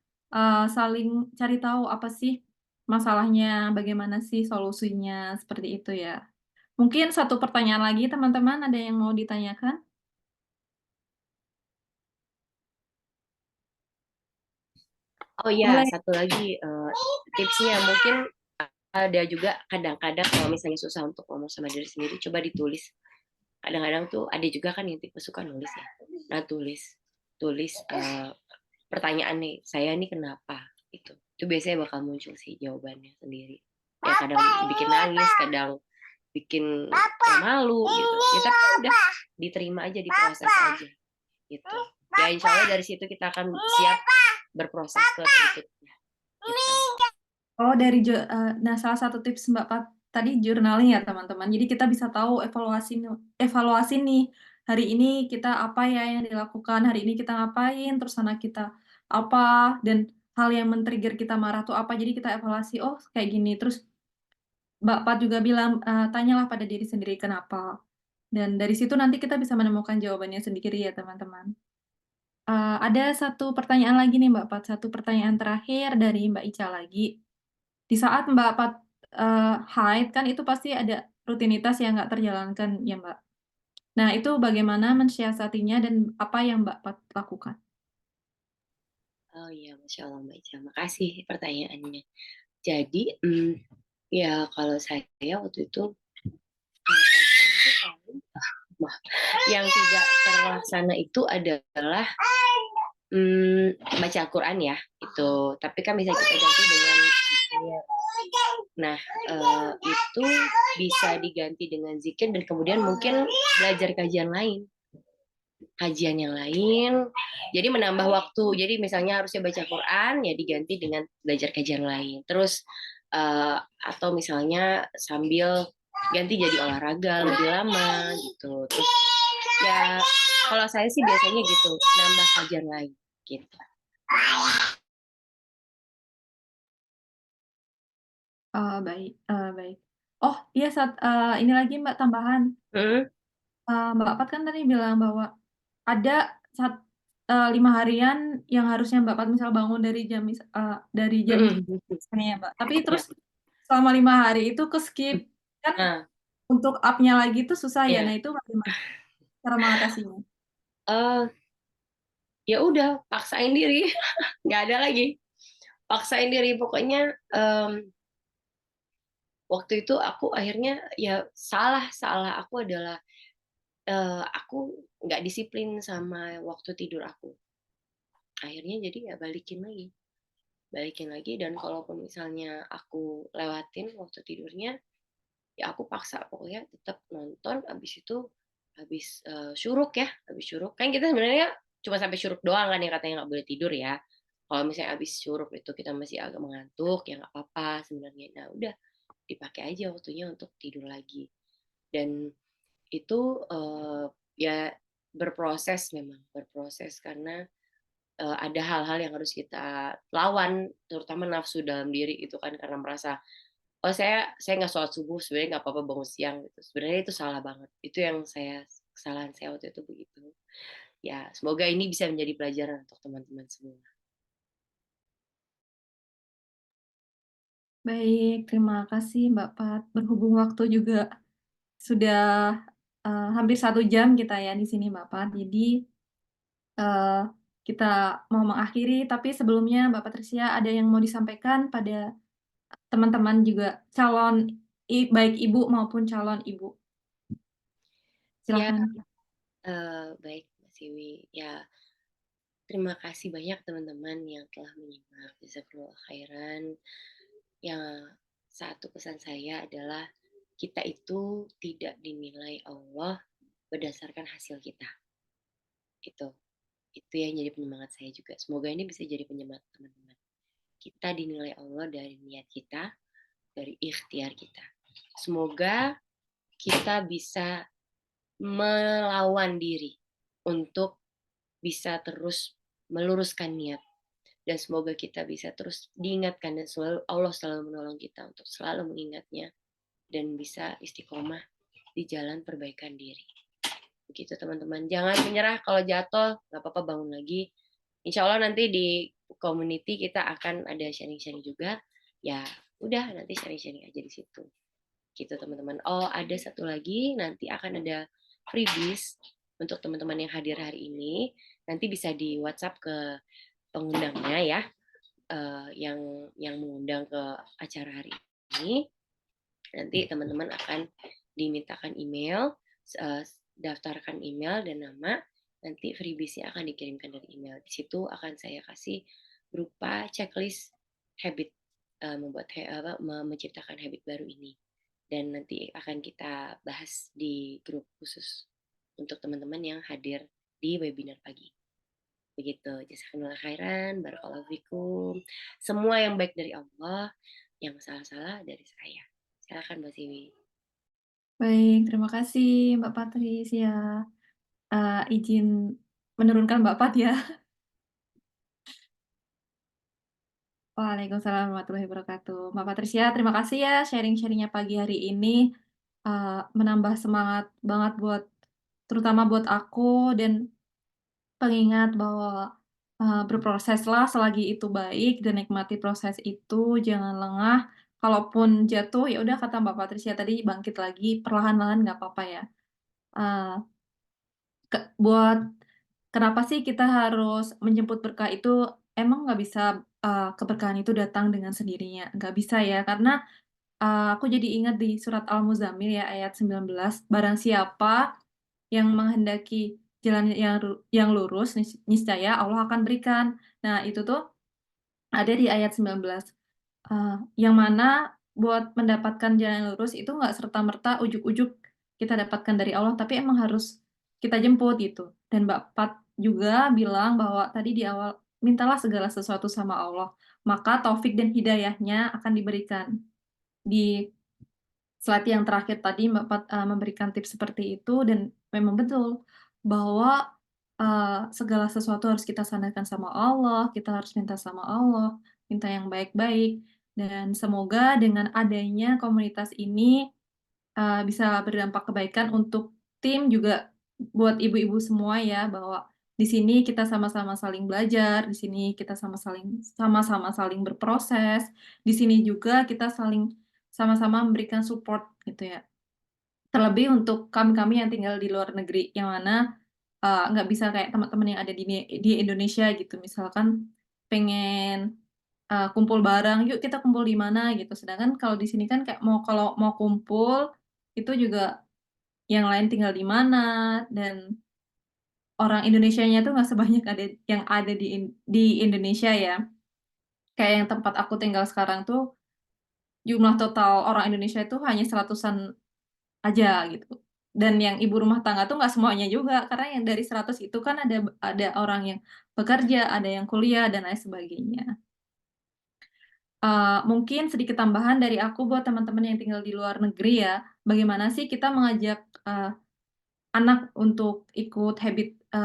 saling cari tahu apa sih masalahnya, bagaimana sih solusinya, seperti itu ya. Mungkin satu pertanyaan lagi teman-teman, ada yang mau ditanyakan? Oh ya, Boleh. satu lagi tipsnya mungkin ada juga kadang-kadang kalau misalnya susah untuk ngomong sama diri sendiri, coba ditulis. Kadang-kadang tuh ada juga kan yang tipe suka nulis ya. Nah tulis pertanyaan nih, saya nih kenapa itu. Itu biasanya bakal muncul sih jawabannya sendiri. Ya kadang bikin nangis, kadang bikin ya malu gitu. Ya tapi udah diterima aja, diproses aja gitu. Ya insya Allah dari situ kita akan siap berproses ke berikutnya. Gitu. Oh, nah salah satu tips Mbak Pat tadi journaling ya teman-teman. Jadi kita bisa tahu evaluasi nih. Hari ini kita apa ya yang dilakukan, hari ini kita ngapain, terus anak kita apa, dan hal yang men-trigger kita marah tuh apa. Jadi kita evaluasi, oh kayak gini. Terus Mbak Pat juga bilang, tanyalah pada diri sendiri kenapa. Dan dari situ nanti kita bisa menemukan jawabannya sendiri ya teman-teman. Ada satu pertanyaan lagi nih Mbak Pat, satu pertanyaan terakhir dari Mbak Ica lagi. Di saat Mbak Pat haid kan itu pasti ada rutinitas yang nggak terjalankan ya Mbak. Nah itu bagaimana mensiasatinya dan apa yang Mbak lakukan? Oh iya, Masya Allah Mbak Ica. Makasih pertanyaannya. Jadi, ya kalau saya waktu itu, yang tidak terlaksana itu adalah baca Al-Quran ya, itu. Tapi kan bisa kita ganti dengan zikir. Nah, itu bisa diganti dengan zikir dan kemudian mungkin belajar kajian yang lain. Jadi menambah waktu. Jadi misalnya harusnya baca Quran, ya diganti dengan belajar kajian lain. Terus atau misalnya sambil ganti jadi olahraga lebih lama gitu. Terus ya kalau saya sih biasanya gitu, nambah kajian lain gitu. Baik, baik. Oh iya, ini lagi Mbak tambahan. Mbak Pat kan tadi bilang bahwa ada 5 harian yang harusnya Mbak Pat misal bangun dari jam segini ya Mbak. Tapi terus selama 5 hari itu ke-skip. Kan untuk up-nya lagi itu susah ya. Nah itu bagaimana cara mengatasinya? Ya udah, paksain diri. Nggak ada lagi. Paksain diri. Pokoknya waktu itu aku akhirnya ya salah aku adalah aku nggak disiplin sama waktu tidur aku. Akhirnya jadi ya balikin lagi, dan kalaupun misalnya aku lewatin waktu tidurnya, ya aku paksa pokoknya tetap nonton. Habis syuruk kan kita sebenarnya cuma sampai syuruk doang kan, yang katanya nggak boleh tidur ya. Kalau misalnya habis syuruk itu kita masih agak mengantuk, ya nggak apa-apa sebenarnya. Nah udah, dipakai aja waktunya untuk tidur lagi. Dan itu ya memang berproses karena ada hal-hal yang harus kita lawan, terutama nafsu dalam diri itu kan, karena merasa oh saya nggak sholat subuh, sebenarnya nggak apa-apa bangun siang gitu. Sebenarnya itu salah banget. Itu yang kesalahan saya waktu itu begitu. Ya semoga ini bisa menjadi pelajaran untuk teman-teman semua. Baik, terima kasih Mbak Pat. Berhubung waktu juga sudah hampir 1 jam kita ya di sini Mbak Pat. Jadi kita mau mengakhiri, tapi sebelumnya Mbak Patricia ada yang mau disampaikan pada teman-teman juga baik ibu maupun calon ibu. Ya, Silakan. baik Mbak Siwi. Ya, terima kasih banyak teman-teman yang telah menyimak. Jazakallahu khairan. Yang satu pesan saya adalah kita itu tidak dinilai Allah berdasarkan hasil kita. Itu yang jadi penyemangat saya juga. Semoga ini bisa jadi penyemangat teman-teman. Kita dinilai Allah dari niat kita, dari ikhtiar kita. Semoga kita bisa melawan diri untuk bisa terus meluruskan niat, dan semoga kita bisa terus diingatkan, dan Allah selalu menolong kita untuk selalu mengingatnya dan bisa istiqomah di jalan perbaikan diri. Begitu teman-teman, jangan menyerah. Kalau jatuh nggak apa-apa, bangun lagi. Insya Allah nanti di community kita akan ada sharing-sharing juga. Ya udah, nanti sharing-sharing aja di situ. Gitu teman-teman. Oh, ada satu lagi, nanti akan ada freebies untuk teman-teman yang hadir hari ini. Nanti bisa di WhatsApp ke pengundangnya ya, yang mengundang ke acara hari ini. Nanti teman-teman akan dimintakan email, daftarkan email dan nama, nanti freebiesnya akan dikirimkan dari email. Di situ akan saya kasih berupa checklist habit, menciptakan habit baru ini. Dan nanti akan kita bahas di grup khusus untuk teman-teman yang hadir di webinar pagi. Begitu. Jazakallahu khairan, barakallahu fikum. Semua yang baik dari Allah, yang salah-salah dari saya. Silakan Mbak Siwi. Baik, terima kasih Mbak Patricia. Izin menurunkan Mbak Pat ya. Waalaikumsalam warahmatullahi wabarakatuh. Mbak Patricia, terima kasih ya sharing-sharingnya pagi hari ini. Menambah semangat banget terutama buat aku, dan pengingat bahwa berproseslah selagi itu baik dan nikmati proses itu, jangan lengah. kalaupun jatuh ya udah kata Mbak Patricia tadi bangkit lagi perlahan-lahan nggak apa-apa ya. Eh, buat kenapa sih kita harus menjemput berkah itu? Emang nggak bisa keberkahan itu datang dengan sendirinya? Nggak bisa ya, karena aku jadi ingat di surat Al-Muzammil ya ayat 19, barang siapa yang menghendaki jalan yang lurus, niscaya Allah akan berikan. Nah, itu tuh ada di ayat 19. Yang mana buat mendapatkan jalan yang lurus itu nggak serta-merta ujuk-ujuk kita dapatkan dari Allah, tapi emang harus kita jemput gitu. Dan Mbak Pat juga bilang bahwa tadi di awal, mintalah segala sesuatu sama Allah, maka taufik dan hidayahnya akan diberikan. Di slide yang terakhir tadi Mbak Pat memberikan tips seperti itu, dan memang betul bahwa segala sesuatu harus kita sandarkan sama Allah, kita harus minta sama Allah, minta yang baik-baik, dan semoga dengan adanya komunitas ini bisa berdampak kebaikan untuk tim juga buat ibu-ibu semua ya, bahwa di sini kita sama-sama saling belajar, di sini kita sama-sama saling berproses, di sini juga kita saling sama-sama memberikan support gitu ya. Terlebih untuk kami-kami yang tinggal di luar negeri, yang mana nggak bisa kayak teman-teman yang ada di Indonesia gitu. Misalkan pengen kumpul bareng, yuk kita kumpul di mana gitu. Sedangkan kalau di sini kan kayak kalau mau kumpul itu juga yang lain tinggal di mana, dan orang Indonesianya tuh nggak sebanyak yang ada di Indonesia ya. Kayak yang tempat aku tinggal sekarang tuh jumlah total orang Indonesia itu hanya 100-an aja gitu. Dan yang ibu rumah tangga tuh nggak semuanya juga, karena yang dari 100 itu kan ada orang yang bekerja, ada yang kuliah, dan lain sebagainya. Mungkin sedikit tambahan dari aku buat teman-teman yang tinggal di luar negeri ya, bagaimana sih kita mengajak anak untuk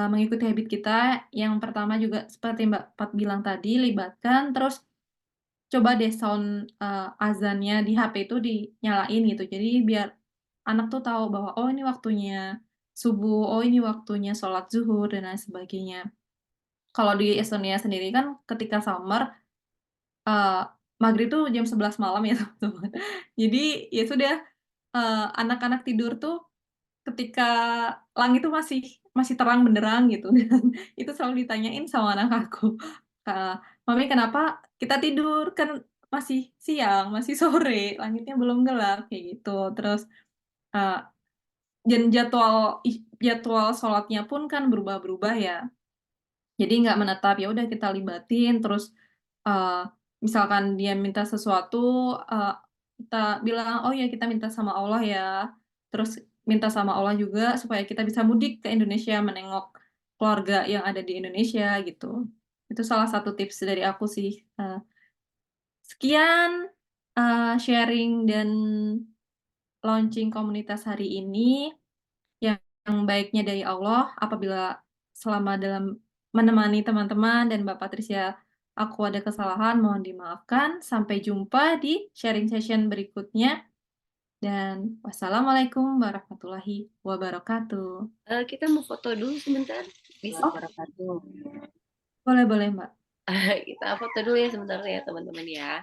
mengikuti habit kita. Yang pertama juga seperti Mbak Pat bilang tadi, libatkan, terus coba deh sound azannya di HP itu dinyalain gitu. Jadi biar anak tuh tahu bahwa oh ini waktunya subuh, oh ini waktunya sholat zuhur, dan lain sebagainya. Kalau di Estonia sendiri kan ketika summer, eee, maghrib tuh jam 11 malam ya teman-teman. Jadi ya sudah, anak-anak tidur tuh ketika langit tuh masih terang benderang gitu, dan itu selalu ditanyain sama anak aku, "Mami kenapa kita tidur? Kan masih siang, masih sore, langitnya belum gelap," kayak gitu. Terus, eee, dan jadwal sholatnya pun kan berubah-berubah ya. Jadi nggak menetap, ya udah kita libatin, terus, eee, misalkan dia minta sesuatu, kita bilang, "Oh ya kita minta sama Allah ya." Terus minta sama Allah juga supaya kita bisa mudik ke Indonesia, menengok keluarga yang ada di Indonesia, gitu. Itu salah satu tips dari aku sih. Sekian, sharing dan launching komunitas hari ini. Yang baiknya dari Allah, apabila selama dalam menemani teman-teman dan Mbak Patricia, aku ada kesalahan, mohon dimaafkan. Sampai jumpa di sharing session berikutnya, dan wassalamualaikum warahmatullahi wabarakatuh. Kita mau foto dulu sebentar. Bisa Oh, wabarakatuh. boleh boleh, Mbak. Kita foto dulu ya sebentar ya teman-teman ya.